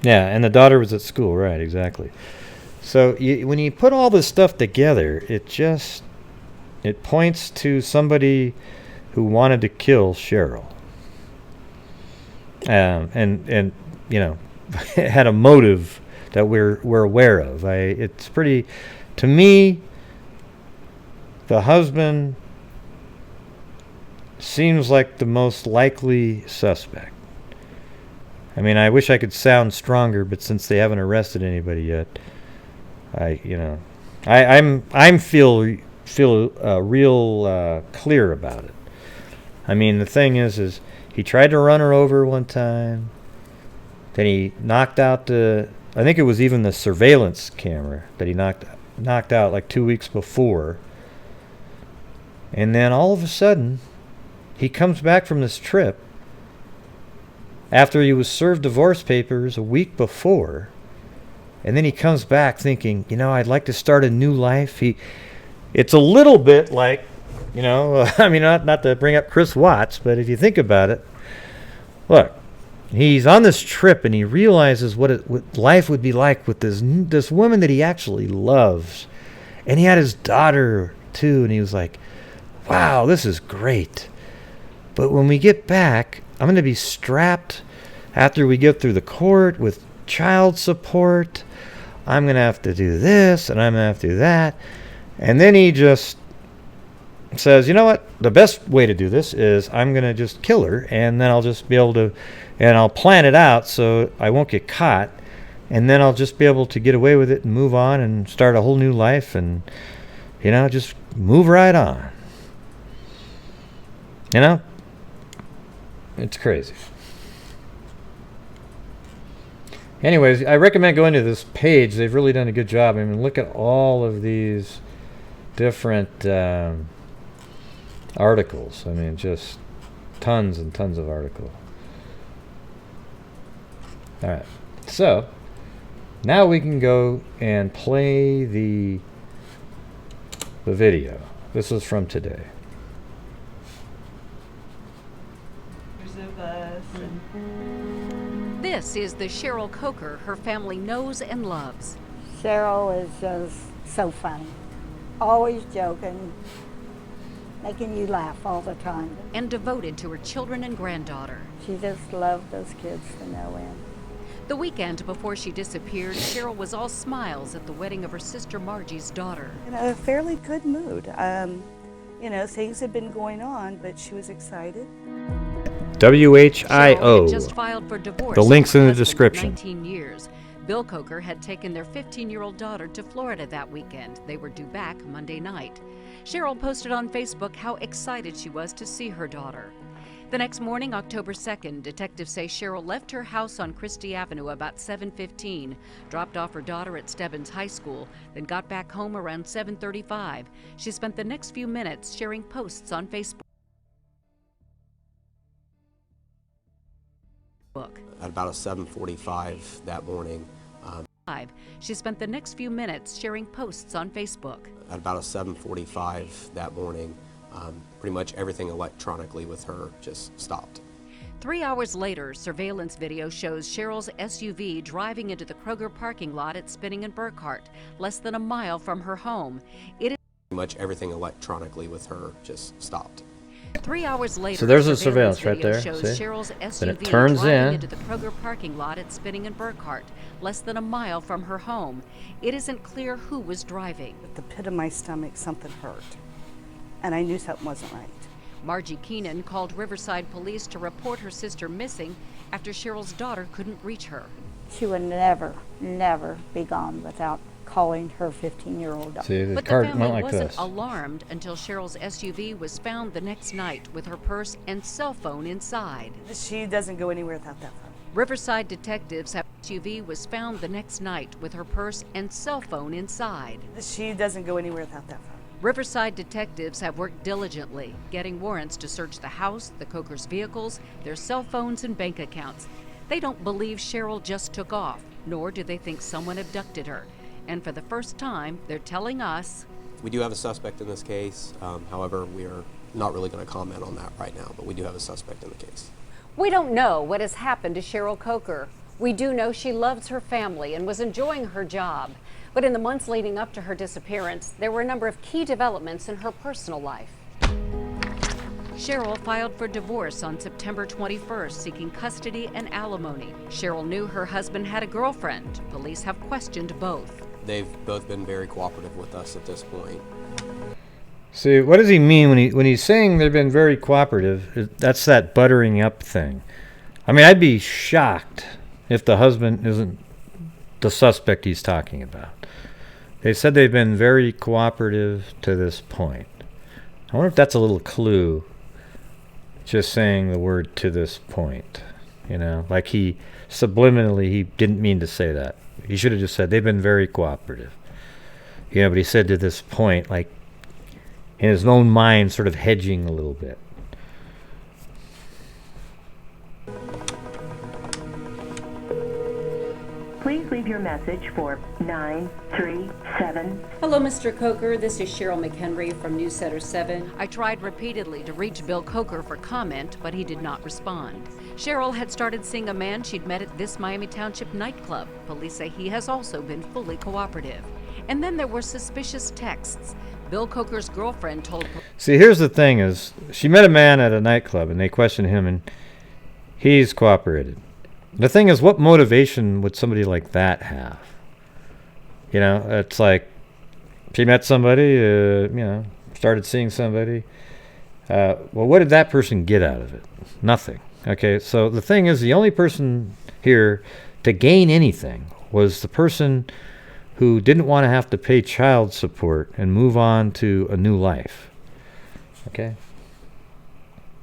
Yeah, and the daughter was at school, right, exactly. So when you put all this stuff together, it points to somebody who wanted to kill Cheryl. And had a motive that we're aware of. It's pretty, to me, the husband seems like the most likely suspect. I mean, I wish I could sound stronger, but since they haven't arrested anybody yet, I'm feel real clear about it. I mean, the thing is he tried to run her over one time. Then he knocked out I think it was even the surveillance camera that he knocked out like 2 weeks before. And then all of a sudden, he comes back from this trip after he was served divorce papers a week before. And then he comes back thinking, I'd like to start a new life. It's a little bit like, I mean, not to bring up Chris Watts, but if you think about it, look, he's on this trip and he realizes what life would be like with this woman that he actually loves. And he had his daughter too, and he was like, wow, this is great. But when we get back, I'm going to be strapped after we get through the court with child support. I'm going to have to do this, and I'm going to have to do that. And then he just says, you know what? The best way to do this is I'm going to just kill her, and then I'll just be able to, and I'll plan it out so I won't get caught, and then I'll just be able to get away with it and move on and start a whole new life and, just move right on. It's crazy. Anyways, I recommend going to this page. They've really done a good job. I mean, look at all of these different articles. I mean, just tons and tons of articles. All right. So now we can go and play the video. This is from today. This is the Cheryl Coker her family knows and loves. Cheryl is just so funny, always joking, making you laugh all the time. And devoted to her children and granddaughter. She just loved those kids to no end. The weekend before she disappeared, Cheryl was all smiles at the wedding of her sister Margie's daughter. In a fairly good mood. You know, things had been going on, but she was excited. WHIO. Cheryl had just filed for divorce. The link's from in her the husband of description. 19 years. Bill Coker had taken their 15-year-old daughter to Florida that weekend. They were due back Monday night. Cheryl posted on Facebook how excited she was to see her daughter. The next morning, October 2nd, detectives say Cheryl left her house on Christie Avenue about 7:15, dropped off her daughter at Stebbins High School, then got back home around 7:35. She spent the next few minutes sharing posts on Facebook. At about 7:45 that morning. She spent the next few minutes sharing posts on Facebook. At about 7:45 that morning, pretty much everything electronically with her just stopped. 3 hours later, surveillance video shows Cheryl's SUV driving into the Kroger parking lot at Spinning and Burkhart, less than a mile from her home. It is Pretty much everything electronically with her just stopped. 3 hours later, So there's a surveillance right video there, shows see? Cheryl's Then it SUV turns driving in. into the Kroger parking lot at Spinning and Burkhart, less than a mile from her home. It isn't clear who was driving. At the pit of my stomach, something hurt. And I knew something wasn't right. Margie Keenan called Riverside police to report her sister missing after Cheryl's daughter couldn't reach her. She would never, never be gone without calling her 15-year-old daughter. See, the But the card family went like wasn't this. alarmed until Cheryl's SUV was found the next night with her purse and cell phone inside. She doesn't go anywhere without that phone. Riverside detectives have SUV was found the next night with her purse and cell phone inside. She doesn't go anywhere without that phone. Riverside detectives have worked diligently, getting warrants to search the house, the Cokers' vehicles, their cell phones, and bank accounts. They don't believe Cheryl just took off, nor do they think someone abducted her. And for the first time, they're telling us, We do have a suspect in this case. However, we are not really going to comment on that right now, but we do have a suspect in the case. We don't know what has happened to Cheryl Coker. We do know she loves her family and was enjoying her job. But in the months leading up to her disappearance, there were a number of key developments in her personal life. Cheryl filed for divorce on September 21st, seeking custody and alimony. Cheryl knew her husband had a girlfriend. Police have questioned both. They've both been very cooperative with us at this point. See, what does he mean when he's saying they've been very cooperative? That's that buttering up thing. I mean, I'd be shocked if the husband isn't the suspect he's talking about. They said they've been very cooperative to this point. I wonder if that's a little clue, just saying the word "to this point." You know, like he subliminally, he didn't mean to say that. He should have just said they've been very cooperative. You know, but he said to this point, like in his own mind, sort of hedging a little bit. Please leave your message for 937. Hello, Mr. Coker. This is Cheryl McHenry from Newssetter 7. I tried repeatedly to reach Bill Coker for comment, but he did not respond. Cheryl had started seeing a man she'd met at this Miami Township nightclub. Police say he has also been fully cooperative. And then there were suspicious texts. Bill Coker's girlfriend told police. See, here's the thing is, she met a man at a nightclub, and they questioned him, and he's cooperated. The thing is, what motivation would somebody like that have? You know, it's like she met somebody, started seeing somebody. Well, what did that person get out of it? Nothing. Okay, so the thing is, the only person here to gain anything was the person who didn't want to have to pay child support and move on to a new life. Okay?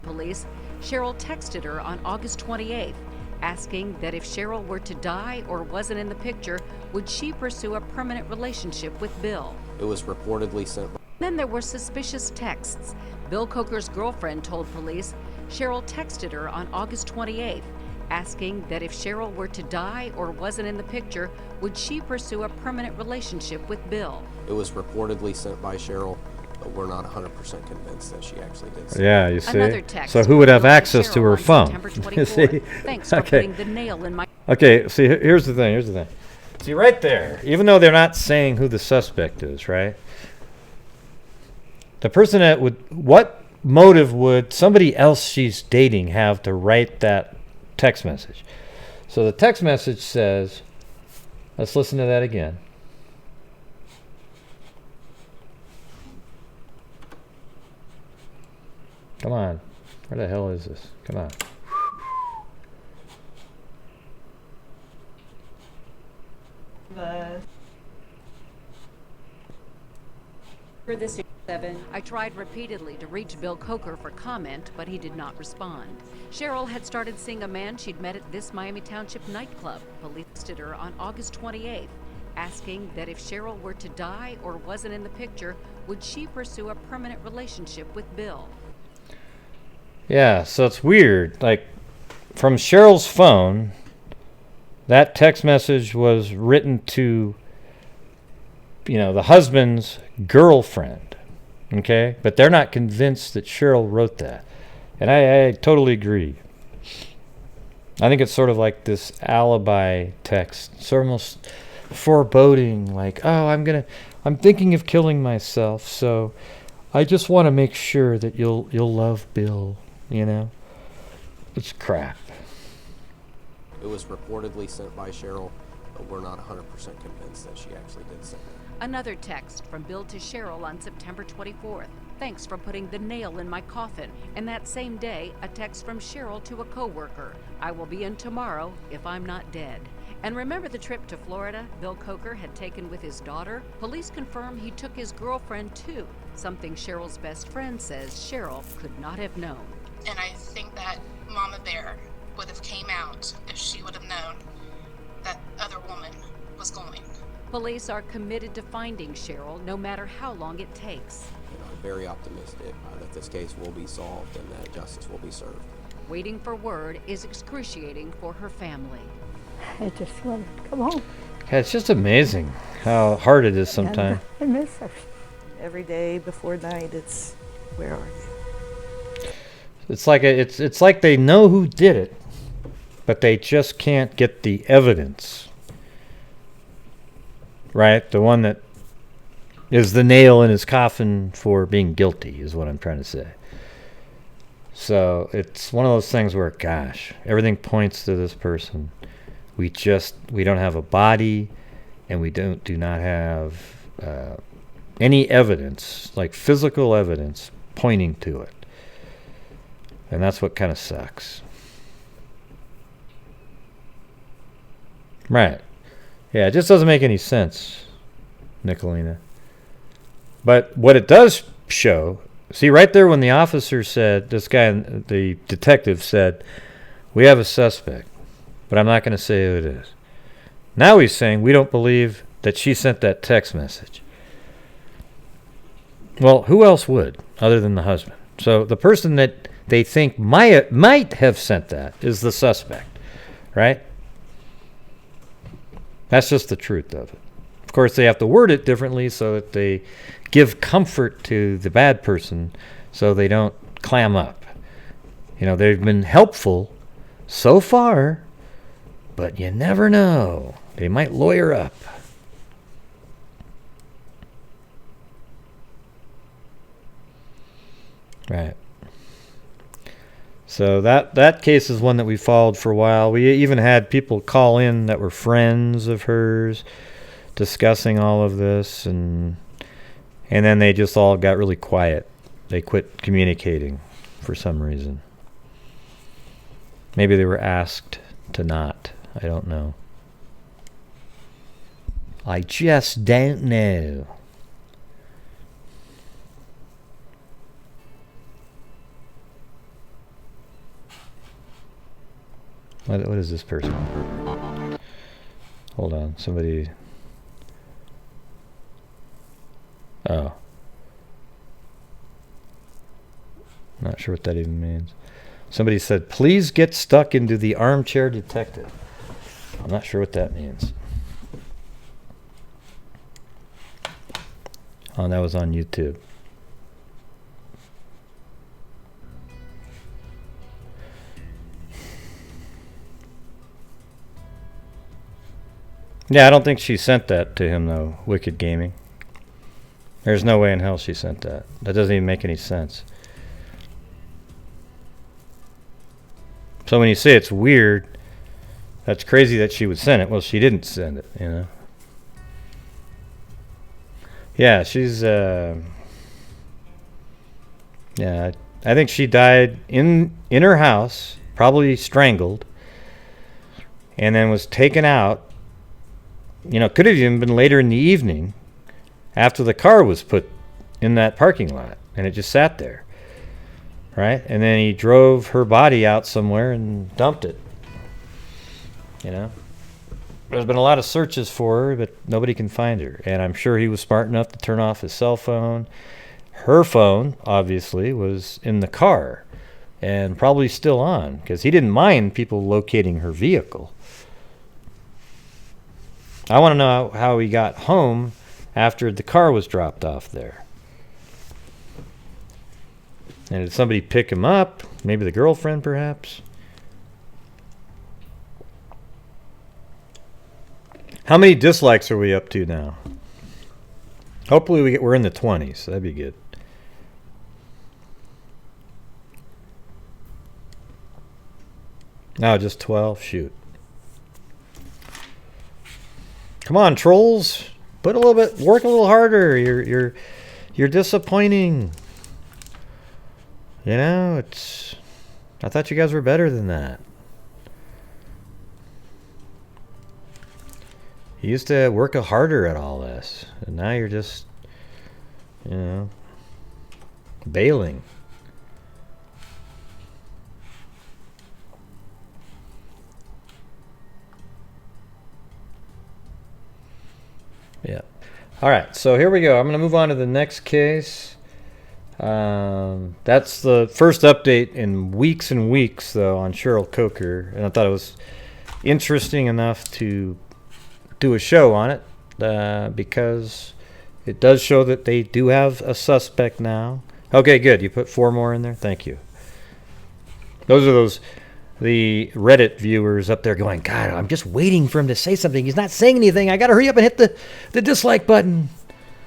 Police, Cheryl texted her on August 28th, asking that if Cheryl were to die or wasn't in the picture, would she pursue a permanent relationship with Bill? It was reportedly sent. Then there were suspicious texts. Bill Coker's girlfriend told police Cheryl texted her on August 28th, asking that if Cheryl were to die or wasn't in the picture, would she pursue a permanent relationship with Bill? It was reportedly sent by Cheryl, but we're not 100% convinced that she actually did send Yeah, it. you see. Another text So who would from have Bill access to Cheryl her on phone? September You 24th. see? Thanks for Okay. putting the nail in my... Okay, see, here's the thing. See, right there, even though they're not saying who the suspect is, right? The person that would, what motive would somebody else she's dating have to write that text message? So the text message says, let's listen to that again. Come on. Where the hell is this? Come on. For this 7, I tried repeatedly to reach Bill Coker for comment, but he did not respond. Cheryl had started seeing a man she'd met at this Miami Township nightclub. Police listed her on August 28th, asking that if Cheryl were to die or wasn't in the picture, would she pursue a permanent relationship with Bill? Yeah, so it's weird. Like, from Cheryl's phone, that text message was written to, the husband's girlfriend. Okay? But they're not convinced that Cheryl wrote that. And I totally agree. I think it's sort of like this alibi text. It's almost foreboding, like, oh, I'm thinking of killing myself, so I just want to make sure that you'll love Bill, It's crap. It was reportedly sent by Cheryl, but we're not 100% convinced that she actually did send it. Another text from Bill to Cheryl on September 24th. Thanks for putting the nail in my coffin. And that same day, a text from Cheryl to a coworker. I will be in tomorrow if I'm not dead. And remember the trip to Florida Bill Coker had taken with his daughter? Police confirm he took his girlfriend too, something Cheryl's best friend says Cheryl could not have known. And I think that Mama Bear would have came out if she would have known that other woman was going. Police are committed to finding Cheryl no matter how long it takes. I'm very optimistic that this case will be solved and that justice will be served. Waiting for word is excruciating for her family. I just want to come home. Yeah, it's just amazing how hard it is sometimes. I miss her. Every day before night, it's, where are you? It's like they know who did it, but they just can't get the evidence. Right? The one that is the nail in his coffin for being guilty is what I'm trying to say. So it's one of those things where, gosh, everything points to this person. We don't have a body, and we do not have any evidence, like physical evidence, pointing to it. And that's what kind of sucks. Right. Yeah, it just doesn't make any sense, Nicolina. But what it does show, see right there when the officer said, this guy, the detective said, we have a suspect, but I'm not going to say who it is. Now he's saying we don't believe that she sent that text message. Well, who else would, other than the husband? So the person that they think might have sent that is the suspect, right? That's just the truth of it. Of course, they have to word it differently so that they give comfort to the bad person so they don't clam up. They've been helpful so far, but you never know. They might lawyer up. Right. So that case is one that we followed for a while. We even had people call in that were friends of hers discussing all of this, and then they just all got really quiet. They quit communicating for some reason. Maybe they were asked to not. I don't know. I just don't know. What is this person? Hold on, somebody. Oh. Not sure what that even means. Somebody said, please get stuck into the armchair detective. I'm not sure what that means. Oh, that was on YouTube. Yeah, I don't think she sent that to him, though, Wicked Gaming. There's no way in hell she sent that. That doesn't even make any sense. So when you say it's weird, that's crazy that she would send it. Well, she didn't send it, you know. Yeah, she's... yeah, I think she died in her house, probably strangled, and then was taken out. You know, could have even been later in the evening after the car was put in that parking lot and it just sat there, right? And then he drove her body out somewhere and dumped it. You know, there's been a lot of searches for her, but nobody can find her. And I'm sure he was smart enough to turn off his cell phone. Her phone, obviously, was in the car and probably still on because he didn't mind people locating her vehicle. I want to know how he got home after the car was dropped off there. And did somebody pick him up? Maybe the girlfriend, perhaps? How many dislikes are we up to now? Hopefully we're in the 20s. That'd be good. No, just 12? Shoot. Come on, trolls. Put a little bit, work a little harder. You're disappointing. You know, it's... I thought you guys were better than that. You used to work harder at all this. And now you're just, you know, bailing. Yeah. All right, so here we go. I'm going to move on to the next case. That's the first update in weeks and weeks, though, on Cheryl Coker. And I thought it was interesting enough to do a show on it because it does show that they do have a suspect now. Okay, good. You put 4 more in there? Thank you. Those are the Reddit viewers up there going, God, I'm just waiting for him to say something. He's not saying anything. I got to hurry up and hit the dislike button.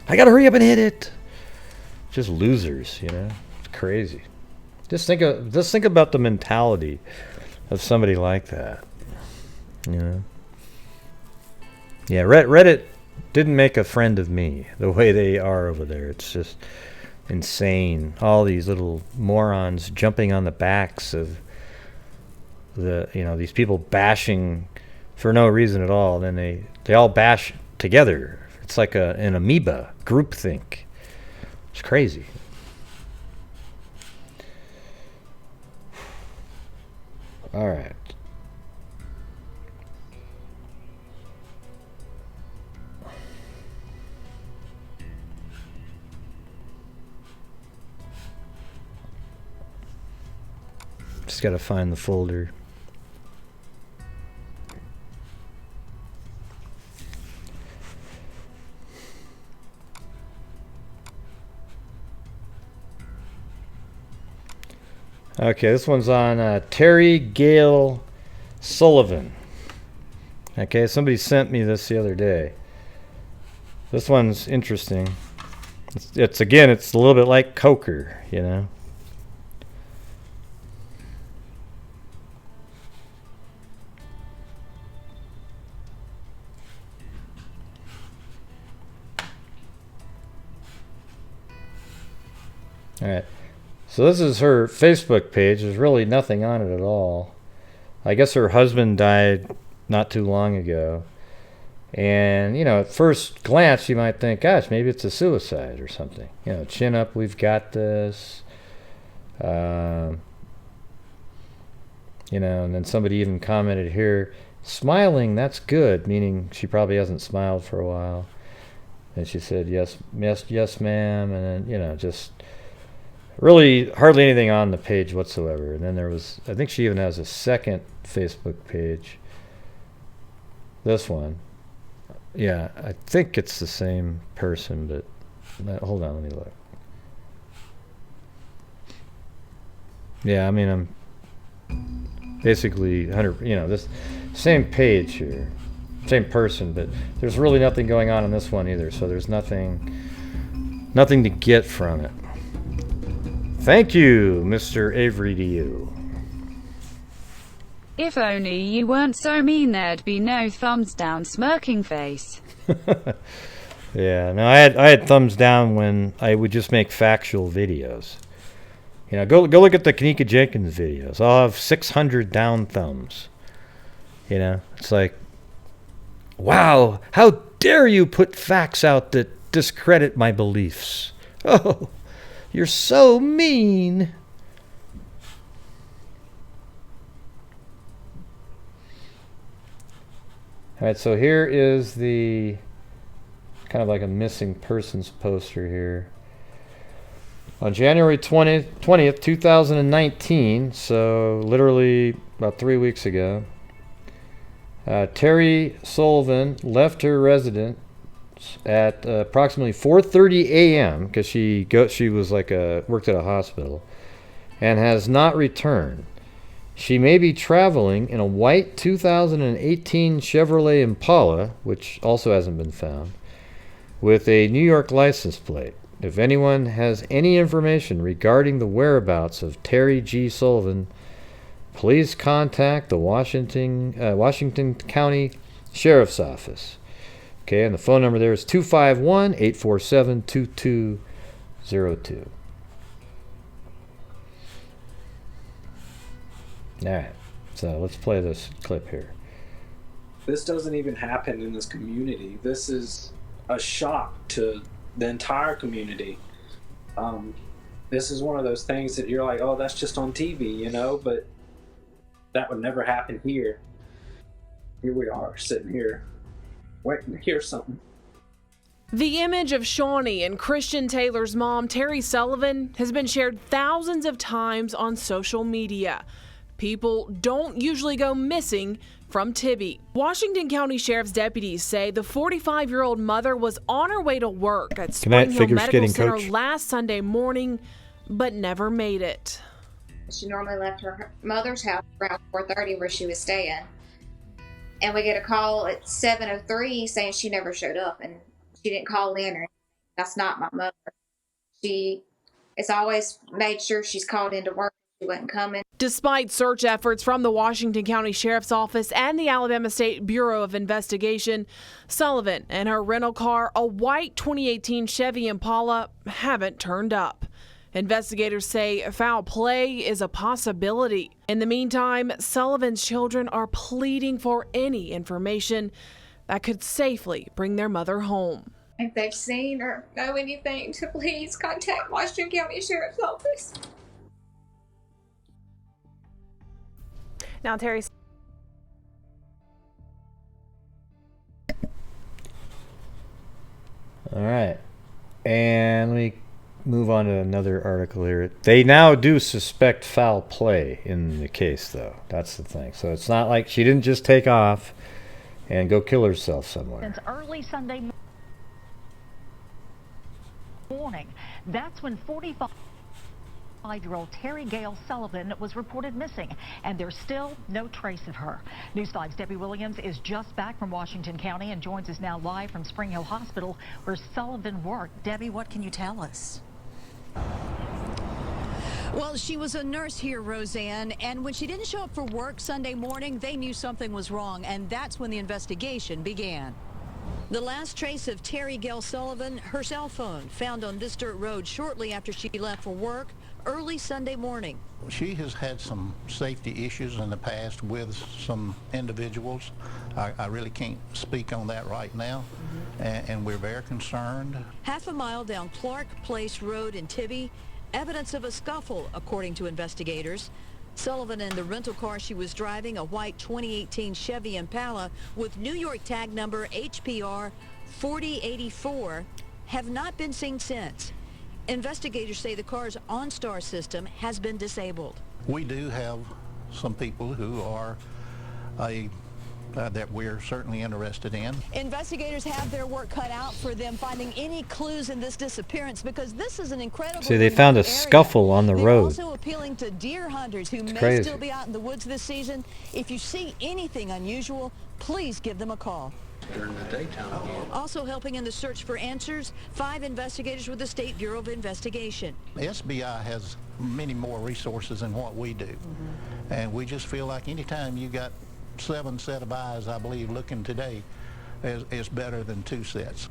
I got to hurry up and hit it. Just losers, you know. It's crazy. Just think about the mentality of somebody like that. You know. Yeah, Reddit didn't make a friend of me the way they are over there. It's just insane. All these little morons jumping on the backs of these people bashing for no reason at all. Then they all bash together. It's like an amoeba groupthink. It's crazy. All right. Just got to find the folder. Okay, this one's on Terri Sullivan. Okay, somebody sent me this the other day. This one's interesting. It's a little bit like Coker, you know. All right. So this is her Facebook page. There's really nothing on it at all. I guess her husband died not too long ago. And, you know, at first glance, you might think, gosh, maybe it's a suicide or something. You know, chin up, we've got this. You know, and then somebody even commented here, smiling, that's good, meaning she probably hasn't smiled for a while. And she said, yes, ma'am. And then, you know, just... Really, hardly anything on the page whatsoever. And then there was, I think she even has a second Facebook page. This one. Yeah, I think it's the same person, but hold on, let me look. Yeah, I mean, I'm basically 100, this same page here, same person, but there's really nothing going on in this one either, so there's nothing to get from it. Thank you, Mr. Avery, to you. If only you weren't so mean, there'd be no thumbs down smirking face. Yeah, no, I had thumbs down when I would just make factual videos. Go look at the Kanika Jenkins videos. I'll have 600 down thumbs. It's like, wow, how dare you put facts out that discredit my beliefs? Oh, you're so mean. All right, so here is the kind of like a missing persons poster here. On January 20th, 2019, so literally about 3 weeks ago, Terri Sullivan left her residence at approximately 4:30 a.m. because she was worked at a hospital, and has not returned. She may be traveling in a white 2018 Chevrolet Impala, which also hasn't been found, with a New York license plate. If anyone has any information regarding the whereabouts of Terri G. Sullivan, please contact the Washington County Sheriff's Office. Okay, and the phone number there is 251-847-2202. All right, so let's play this clip here. This doesn't even happen in this community. This is a shock to the entire community. This is one of those things that you're like, oh, that's just on TV, but that would never happen here. Here we are, sitting here, waiting to hear something. The image of Shawnee and Christian Taylor's mom, Terri Sullivan, has been shared thousands of times on social media. People don't usually go missing from Tibby. Washington County Sheriff's deputies say the 45-year-old mother was on her way to work at Spring Hill Medical Center last Sunday morning, but never made it. She normally left her mother's house around 4:30 where she was staying. And we get a call at 7:03 saying she never showed up and she didn't call in or anything. That's not my mother. It's always made sure she's called into work. She wasn't coming. Despite search efforts from the Washington County Sheriff's Office and the Alabama State Bureau of Investigation, Sullivan and her rental car, a white 2018 Chevy Impala, haven't turned up. Investigators say foul play is a possibility. In the meantime, Sullivan's children are pleading for any information that could safely bring their mother home. If they've seen or know anything, to please contact Washington County Sheriff's Office. Now, Terri. All right. And let me move on to another article here. They now do suspect foul play in the case, though. That's the thing. So it's not like she didn't just take off and go kill herself somewhere. Since early Sunday morning, that's when 45-year-old Terri Gail Sullivan was reported missing, and there's still no trace of her. News 5's Debbie Williams is just back from Washington County and joins us now live from Spring Hill Hospital, where Sullivan worked. Debbie, what can you tell us? Well, she was a nurse here, Roseanne, and when she didn't show up for work Sunday morning, they knew something was wrong, and that's when the investigation began. The last trace of Terri Gail Sullivan, her cell phone, found on this dirt road shortly after she left for work early Sunday morning. She has had some safety issues in the past with some individuals. I really can't speak on that right now, and we're very concerned. Half a mile down Clark Place Road in Tibby, evidence of a scuffle, according to investigators. Sullivan and the rental car she was driving, a white 2018 Chevy Impala with New York tag number HPR 4084, have not been seen since. Investigators say the car's OnStar system has been disabled. We do have some people who are that we're certainly interested in. Investigators have their work cut out for them finding any clues in this disappearance because this is an incredible. See, they found a scuffle on the They're road. also appealing to deer hunters who may crazy. still be out in the woods this season. If you see anything unusual, please give them a call. During the daytime. Also helping in the search for answers, 5 investigators with the State Bureau of Investigation. SBI has many more resources than what we do. And we just feel like anytime you got 7 set of eyes, I believe, looking today is better than 2 sets.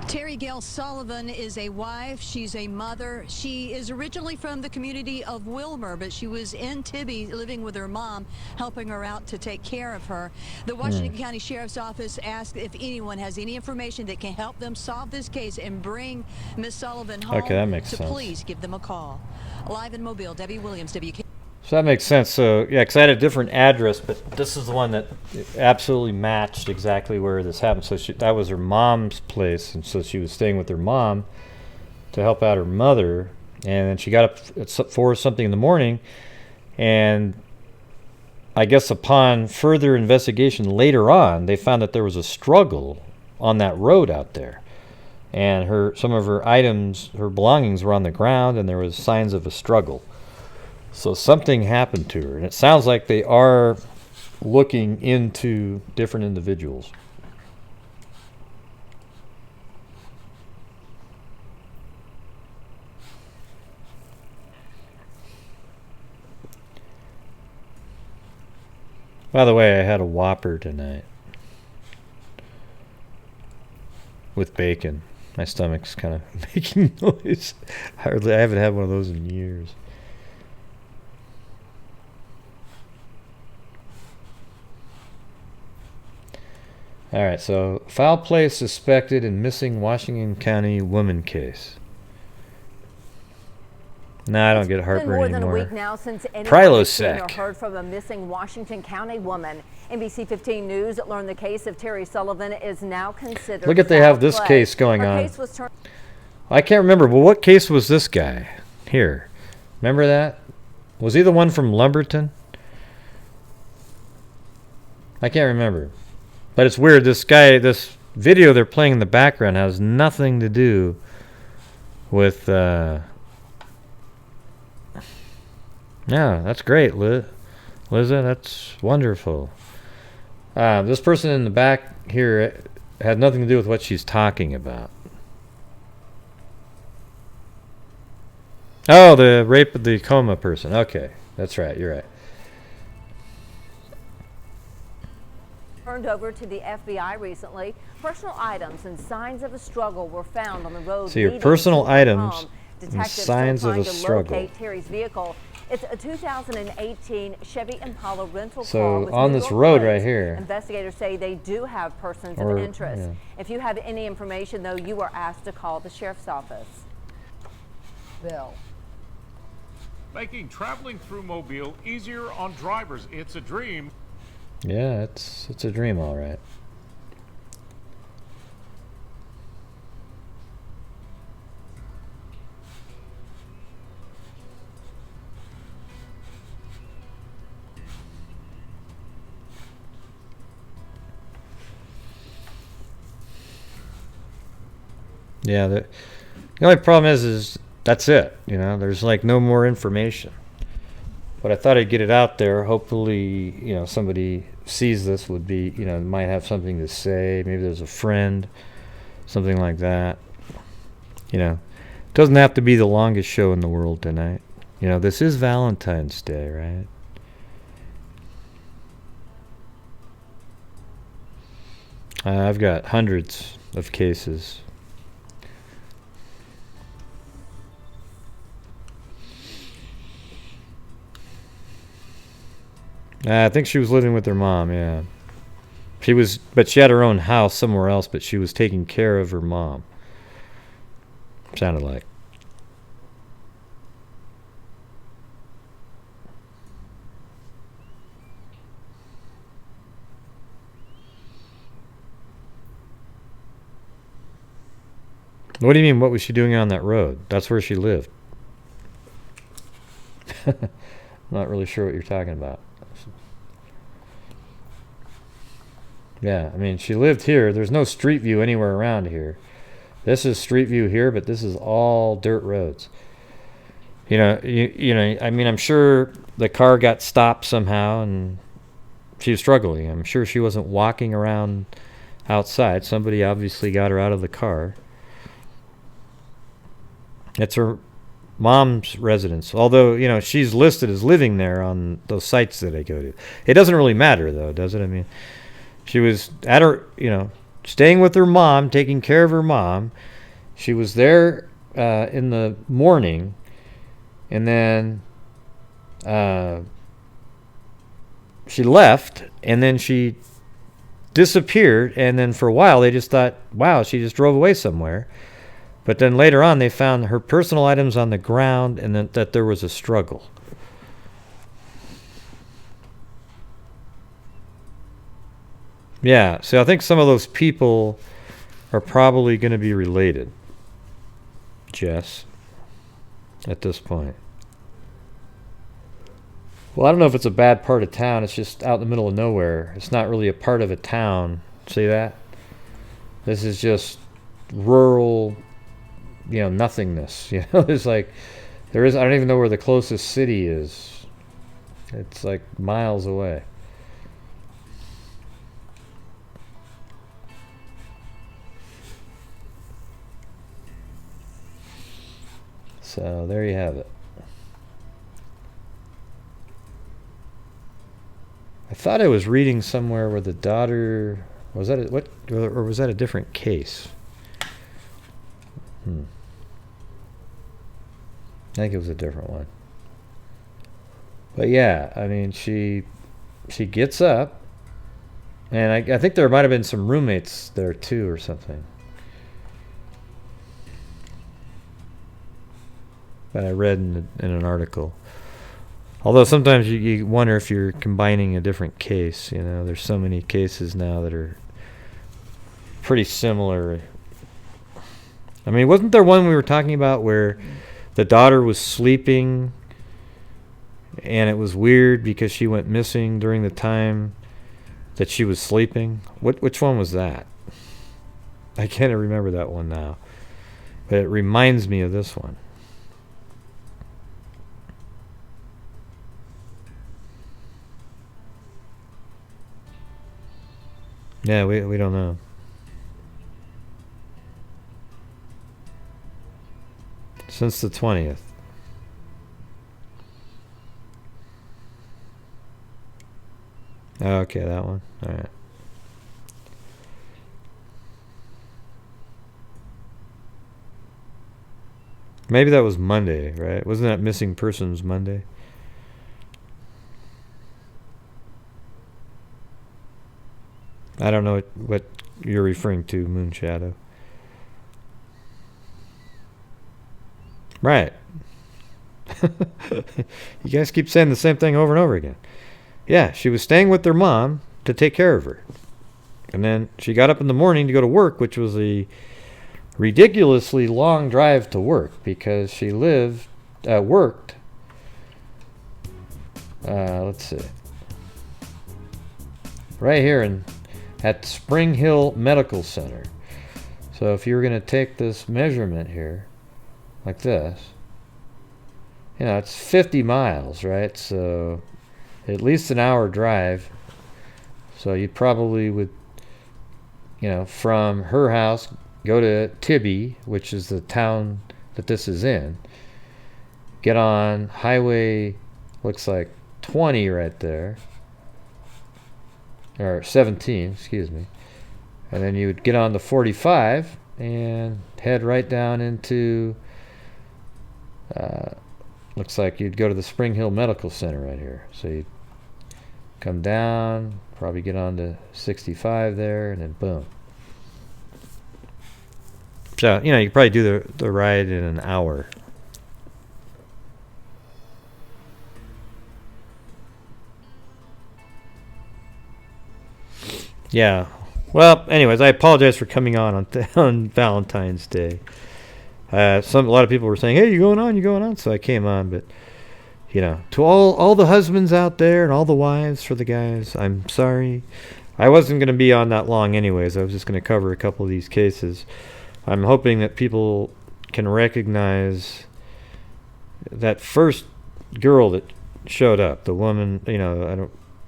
Terri Sullivan is a wife. She's a mother. She is originally from the community of Wilmer, but she was in Tibby living with her mom, helping her out to take care of her. The Washington County Sheriff's Office asked if anyone has any information that can help them solve this case and bring Miss Sullivan home. Okay, that makes so sense. Please give them a call. Live in Mobile, Debbie Williams, WK. So that makes sense. So yeah, because I had a different address, but this is the one that absolutely matched exactly where this happened. So that was her mom's place, and so she was staying with her mom to help out her mother. And then she got up at 4 something in the morning, and I guess upon further investigation later on, they found that there was a struggle on that road out there, and some of her items, her belongings, were on the ground, and there was signs of a struggle. So something happened to her, and it sounds like they are looking into different individuals. By the way, I had a Whopper tonight with bacon. My stomach's kind of making noise. I haven't had one of those in years. All right, so foul play suspected in missing Washington County woman case. No, I don't get heartburn more anymore. Than a week now since anyone has seen or Prilosec. heard from a missing Washington County woman. NBC 15 News learned the case of Terri Sullivan is now considered. Look at they have this foul case play. going Her on. case was turned. I can't remember, but what case was this guy? Here. Remember that? Was he the one from Lumberton? I can't remember. But it's weird. This guy, this video they're playing in the background has nothing to do with... Yeah, that's great, Liza. That's wonderful. This person in the back here had nothing to do with what she's talking about. Oh, the rape of the coma person. Okay, that's right. You're right. Turned over to the FBI recently. Personal items and signs of a struggle were found on the road. So your leading personal to her items home. and Detectives signs still of trying a to struggle. locate Terry's vehicle. It's a 2018 Chevy Impala rental So car with on New this York road plates. right here. Investigators say they do have persons Or, of interest. yeah. If you have any information, though, you are asked to call the sheriff's office. Bill. Making traveling through Mobile easier on drivers. It's a dream. Yeah, it's a dream, all right. Yeah, the only problem is that's it. You know, there's like no more information. But I thought I'd get it out there. Hopefully, you know, somebody sees this would be, you know, might have something to say. Maybe there's a friend, something like that. You know, it doesn't have to be the longest show in the world tonight. You know, this is Valentine's Day, right? I've got hundreds of cases. I think she was living with her mom, yeah. But she had her own house somewhere else, but she was taking care of her mom. Sounded like. What do you mean, what was she doing on that road? That's where she lived. Not really sure what you're talking about. Yeah, I mean, she lived here. There's no street view anywhere around here. This is street view here, but this is all dirt roads. You know, I mean, I'm sure the car got stopped somehow and she was struggling. I'm sure she wasn't walking around outside. Somebody obviously got her out of the car. It's her mom's residence. Although, you know, she's listed as living there on those sites that I go to. It doesn't really matter, though, does it? I mean, she was at her, you know, staying with her mom, taking care of her mom. She was there in the morning. And then she left, and then she disappeared. And then for a while, they just thought, wow, she just drove away somewhere. But then later on, they found her personal items on the ground and that there was a struggle. Yeah, so I think some of those people are probably going to be related, Jess, at this point. Well, I don't know if it's a bad part of town. It's just out in the middle of nowhere. It's not really a part of a town. See that? This is just rural, you know, nothingness. You know, there's like, I don't even know where the closest city is. It's like miles away. So there you have it. I thought I was reading somewhere where the daughter was that or was that a different case? I think it was a different one. But yeah, I mean, she gets up, and I think there might have been some roommates there too or something. That I read in an article. Although sometimes you wonder if you're combining a different case. You know, there's so many cases now that are pretty similar. I mean, wasn't there one we were talking about where the daughter was sleeping and it was weird because she went missing during the time that she was sleeping? Which one was that? I can't remember that one now. But it reminds me of this one. Yeah, we don't know. Since the 20th. Okay, that one. All right. Maybe that was Monday, right? Wasn't that Missing Persons Monday? I don't know what you're referring to, Moonshadow. Right. You guys keep saying the same thing over and over again. Yeah, she was staying with their mom to take care of her. And then she got up in the morning to go to work, which was a ridiculously long drive to work because she worked. Let's see. Right here at Spring Hill Medical Center. So if you were going to take this measurement here, like this, you know, it's 50 miles, right? So at least an hour drive. So you probably would, you know, from her house, go to Tibby, which is the town that this is in. Get on highway, looks like 20 right there. Or 17, excuse me. And then you would get on the 45 and head right down into, looks like you'd go to the Spring Hill Medical Center right here. So you'd come down, probably get on to 65 there, and then boom. So, you know, you could probably do the ride in an hour. Yeah. Well, anyways, I apologize for coming on Valentine's Day. A lot of people were saying, "Hey, you going on? You going on?" So I came on, but to all the husbands out there and all the wives for the guys, I'm sorry. I wasn't going to be on that long anyways. I was just going to cover a couple of these cases. I'm hoping that people can recognize that first girl that showed up, the woman,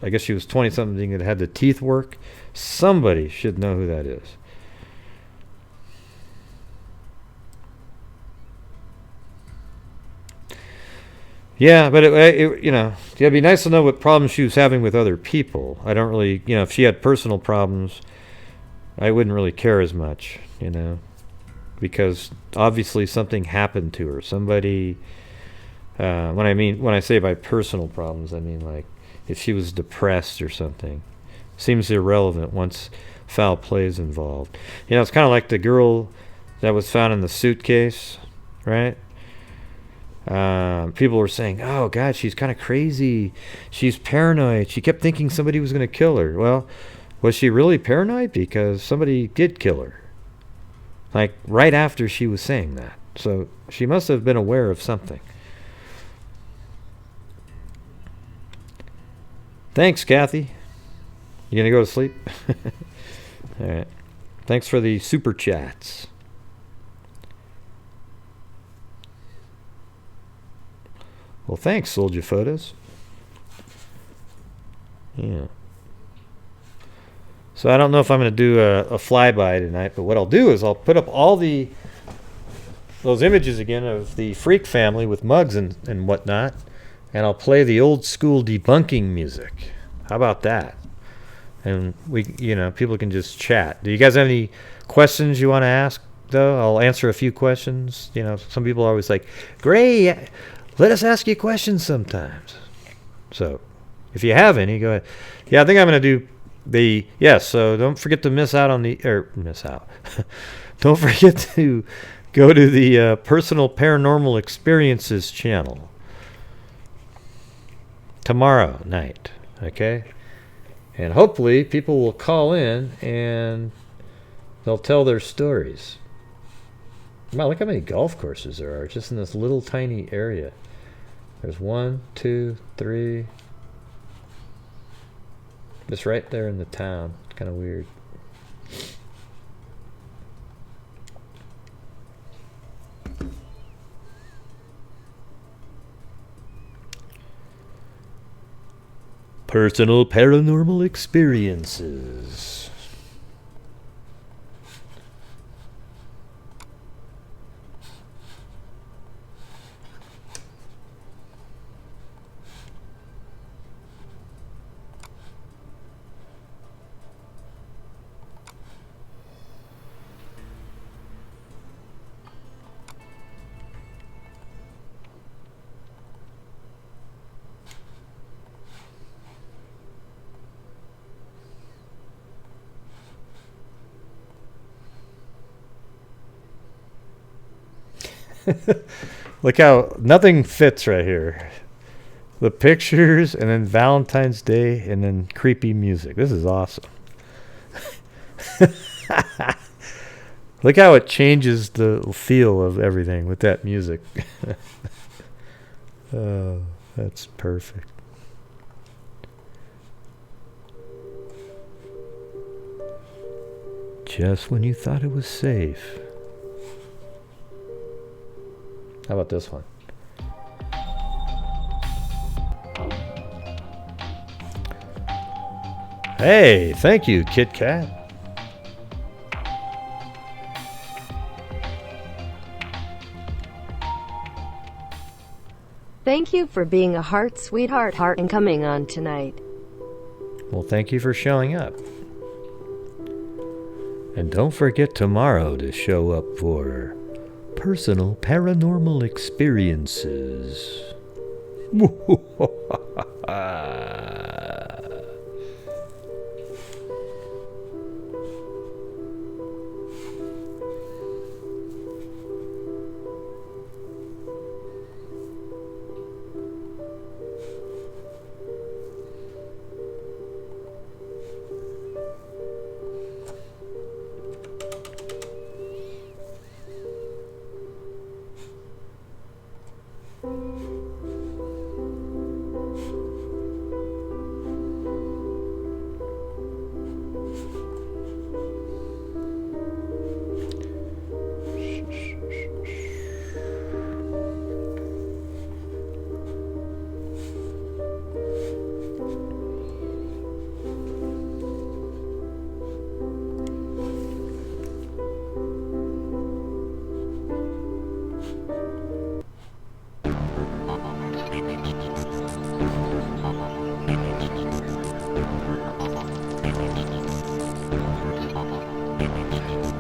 I guess she was 20-something that had the teeth work. Somebody should know who that is. Yeah, but it'd be nice to know what problems she was having with other people. I don't really, if she had personal problems, I wouldn't really care as much, because obviously something happened to her. Somebody, when I say by personal problems, I mean like if she was depressed or something. Seems irrelevant once foul play is involved. It's kind of like the girl that was found in the suitcase, right? People were saying, "Oh God, she's kind of crazy. She's paranoid. She kept thinking somebody was going to kill her." Well, was she really paranoid? Because somebody did kill her. Like right after she was saying that. So she must have been aware of something. Thanks, Kathy. You going to go to sleep? All right. Thanks for the super chats. Well, thanks, Soldier Photos. Yeah. So I don't know if I'm going to do a flyby tonight, but what I'll do is I'll put up all those images again of the Freak family with mugs and whatnot, and I'll play the old school debunking music. How about that? And people can just chat. Do you guys have any questions you want to ask, though? I'll answer a few questions. Some people are always like, "Gray, let us ask you questions sometimes." So, if you have any, go ahead. Yeah, I think I'm going to do so don't forget to miss out. Don't forget to go to the Personal Paranormal Experiences channel tomorrow night, okay? And hopefully people will call in and they'll tell their stories. Wow, look how many golf courses there are just in this little tiny area. There's 1, 2, 3. Just right there in the town. It's kind of weird. Personal Paranormal Experiences. Look how nothing fits right here. The pictures and then Valentine's Day and then creepy music. This is awesome. Look how it changes the feel of everything with that music. Oh, that's perfect. Just when you thought it was safe. How about this one? Hey, thank you, Kit Kat. Thank you for being a heart, sweetheart, and coming on tonight. Well, thank you for showing up. And don't forget tomorrow to show up for Personal Paranormal Experiences.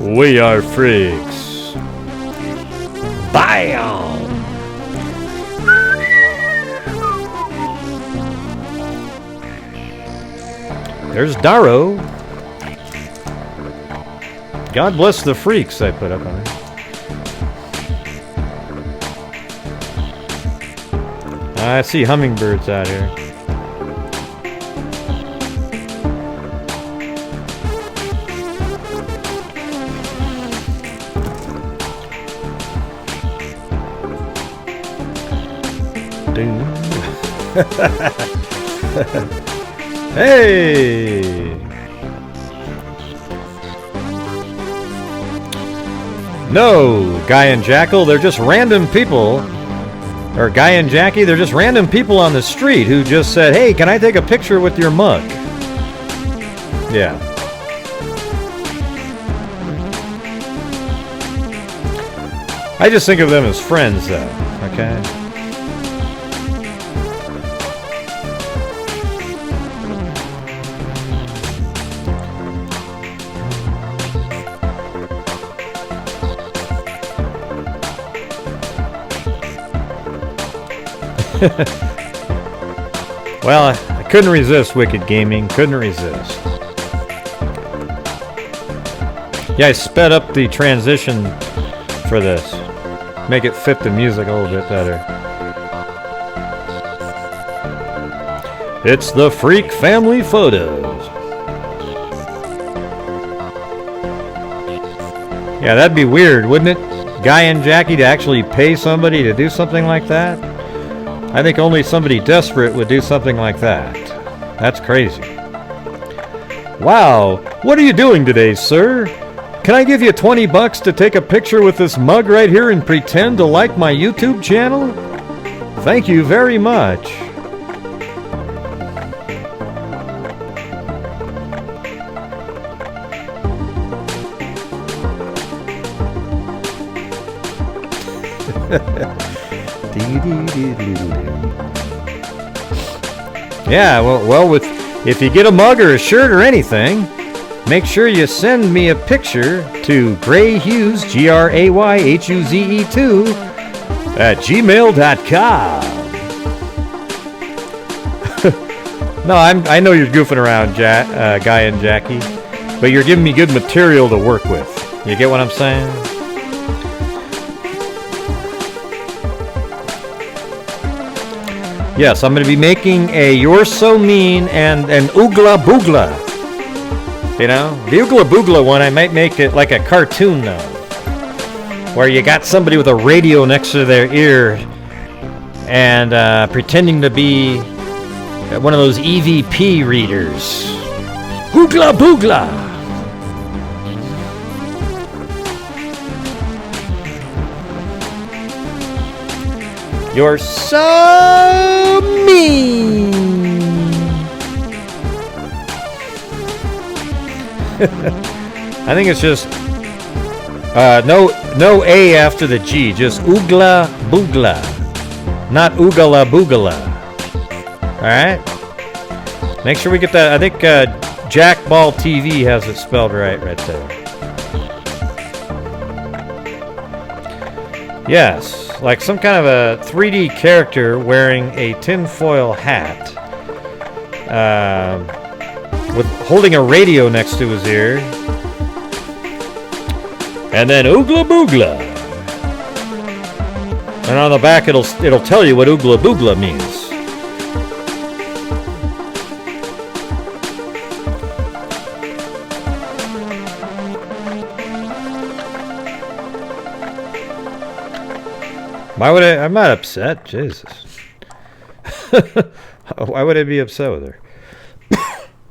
We are freaks. Bam! There's Darrow. God bless the freaks I put up on it. I see hummingbirds out here. Hey! No, Guy and Jackal, they're just random people. Or Guy and Jackie, they're just random people on the street who just said, hey, can I take a picture with your mug? Yeah. I just think of them as friends, though, okay? Well, I couldn't resist Wicked Gaming. Couldn't resist. Yeah, I sped up the transition for this. Make it fit the music a little bit better. It's the Freak Family Photos. Yeah, that'd be weird, wouldn't it? Guy and Jackie to actually pay somebody to do something like that? I think only somebody desperate would do something like that. That's crazy. Wow, what are you doing today, sir? Can I give you $20 to take a picture with this mug right here and pretend to like my YouTube channel? Thank you very much. Yeah, well, if you get a mug or a shirt or anything, make sure you send me a picture to grayhughes, GRAYHUZE2 @gmail.com. No, I know you're goofing around, Guy and Jackie, but you're giving me good material to work with. You get what I'm saying? Yes, I'm going to be making a You're So Mean and an Oogla Boogla. You know? The Oogla Boogla one, I might make it like a cartoon, though. Where you got somebody with a radio next to their ear and pretending to be one of those EVP readers. Oogla Boogla! You're so mean. I think it's just no A after the G, just Oogla Boogla, not Oogala Boogala. All right. Make sure we get that. I think Jack Ball TV has it spelled right there. Yes. Like some kind of a 3D character wearing a tinfoil hat, with holding a radio next to his ear, and then Oogla Boogla, and on the back it'll tell you what Oogla Boogla means. Why would I'm not upset. Jesus. Why would I be upset with her?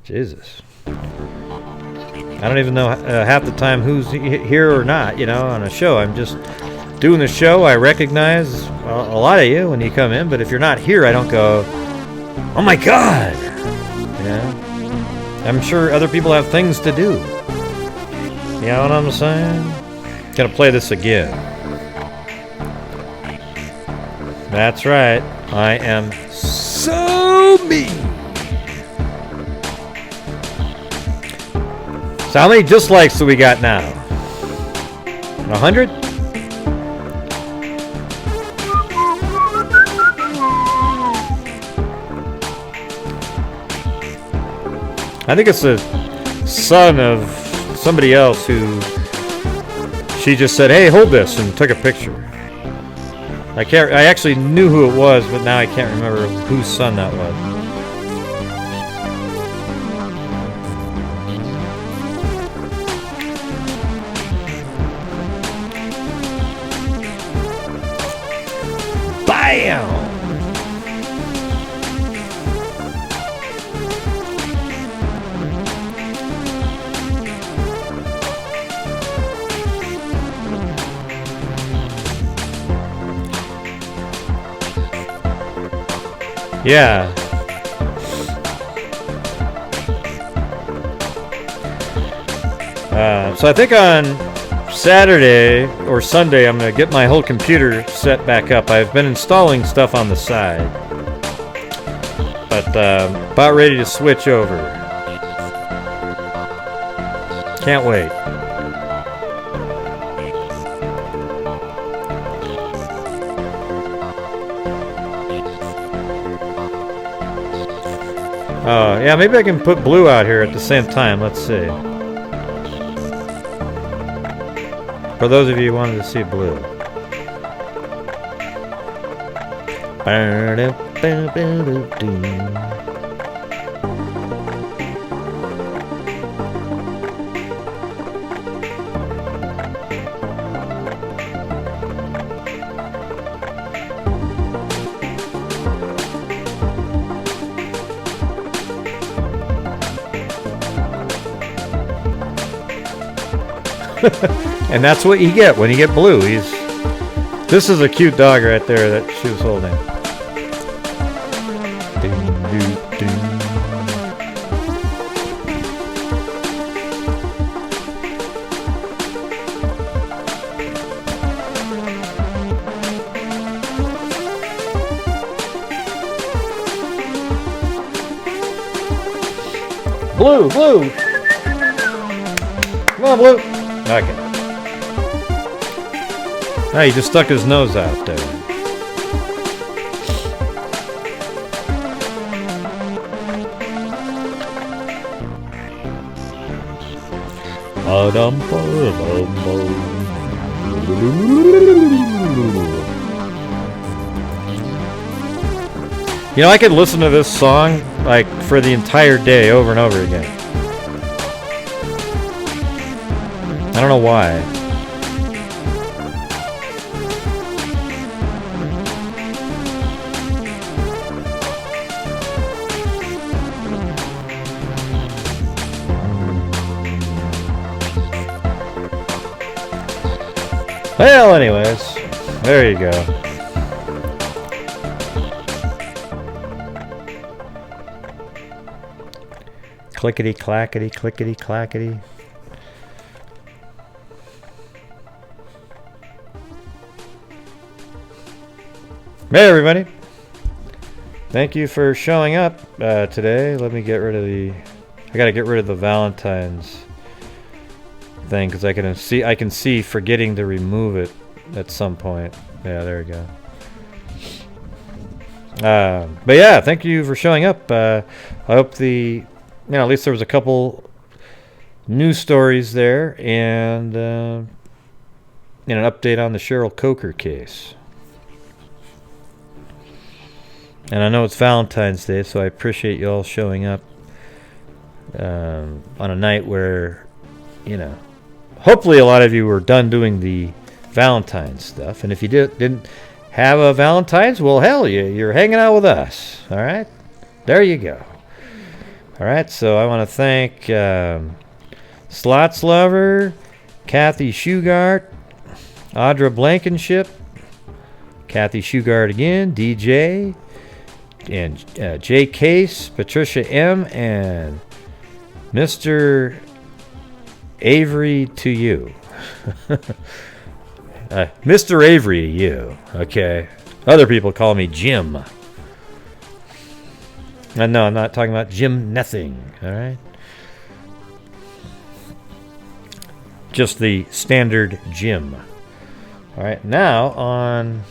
Jesus. I don't even know half the time who's here or not, you know, on a show. I'm just doing the show. I recognize a lot of you when you come in, but if you're not here, I don't go, oh my God. You know? I'm sure other people have things to do. You know what I'm saying? Gonna play this again. That's right. I am so mean. So how many dislikes do we got now? 100? I think it's the son of somebody else who she just said, "Hey, hold this," and took a picture. I actually knew who it was, but now I can't remember whose son that was. Bam! Yeah. So I think on Saturday or Sunday I'm going to get my whole computer set back up. I've been installing stuff on the side, but about ready to switch over. Can't wait. Yeah, maybe I can put blue out here at the same time. Let's see. For those of you who wanted to see blue. And that's what you get when you get blue. This is a cute dog right there that she was holding. Blue, blue. Come on, blue. Okay. Oh, he just stuck his nose out there. You know, I could listen to this song like for the entire day over and over again. I don't know why. Well, anyways, there you go. Clickety clackety, clickety clackety. Hey everybody, thank you for showing up today. Let me get rid of I gotta get rid of the Valentine's thing because I can see forgetting to remove it at some point. Yeah, there we go. But yeah, thank you for showing up. I hope at least there was a couple news stories there and an update on the Cheryl Coker case. And I know it's Valentine's Day, so I appreciate you all showing up on a night where, hopefully a lot of you were done doing the Valentine's stuff. And if you didn't have a Valentine's, well, hell, you're hanging out with us. All right? There you go. All right, so I want to thank Slots Lover, Kathy Shugart, Audra Blankenship, Kathy Shugart again, DJ, and Jay Case, Patricia M, and Mr. Avery to you. Mr. Avery to you, okay? Other people call me Jim. And no, I'm not talking about Jim Nothing, all right? just the standard gym. All right, now on.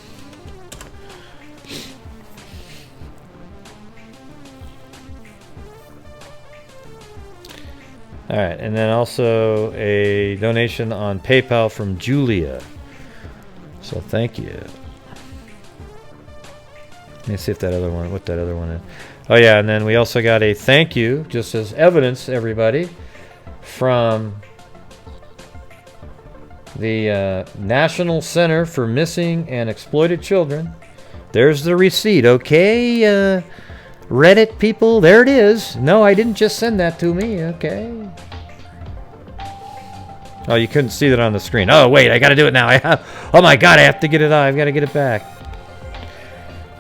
All right, and then also a donation on PayPal from Julia. So thank you. Let me see if that other one, what that other one is. Oh yeah, and then we also got a thank you, just as evidence, everybody, from the National Center for Missing and Exploited Children. There's the receipt, okay? Reddit people, there it is. No, I didn't just send that to me, okay? Oh, you couldn't see that on the screen. Oh, wait, I gotta do it now. Oh my god, I have to get it out. I've got to get it back.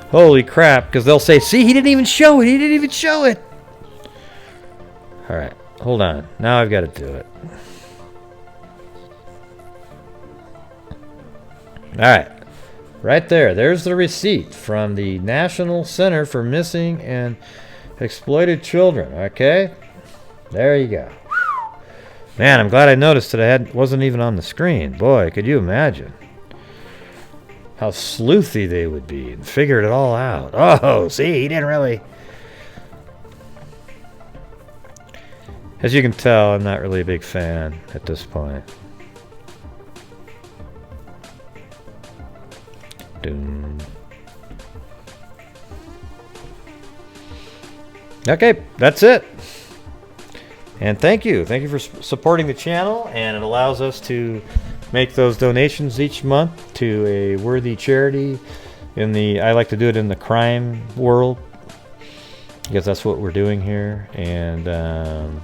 Holy crap, because they'll say, see, he didn't even show it. He didn't even show it. All right, hold on. Now I've got to do it. All right, right there. There's the receipt from the National Center for Missing and Exploited Children. Okay, there you go. Man, I'm glad I noticed that it wasn't even on the screen. Boy, could you imagine how sleuthy they would be and figured it all out. Oh, see, he didn't really. As you can tell, I'm not really a big fan at this point. Doom. Okay, that's it. And thank you. Thank you for supporting the channel, and it allows us to make those donations each month to a worthy charity I like to do it in the crime world, because that's what we're doing here. And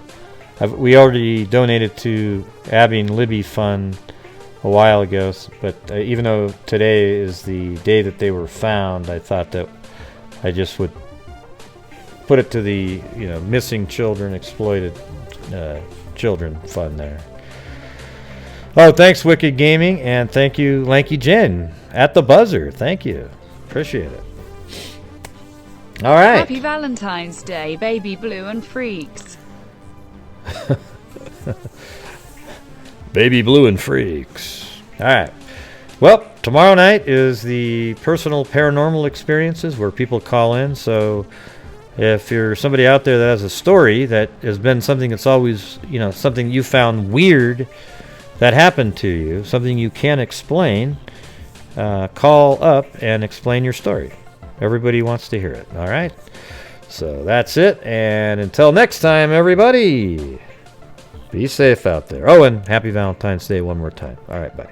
we already donated to Abby and Libby Fund a while ago, but even though today is the day that they were found, I thought that I just would put it to the missing children, exploited children fund there. Oh, thanks Wicked Gaming, and thank you Lanky Jen at the buzzer. Thank you, appreciate it. All right, Happy Valentine's Day, baby blue and freaks. Baby blue and freaks. All right, well, tomorrow night is the personal paranormal experiences where people call in. So if you're somebody out there that has a story that has been something that's always, something you found weird that happened to you, something you can't explain, call up and explain your story. Everybody wants to hear it. All right, so that's it, and until next time, everybody, be safe out there. Oh, and happy Valentine's Day one more time. All right, bye.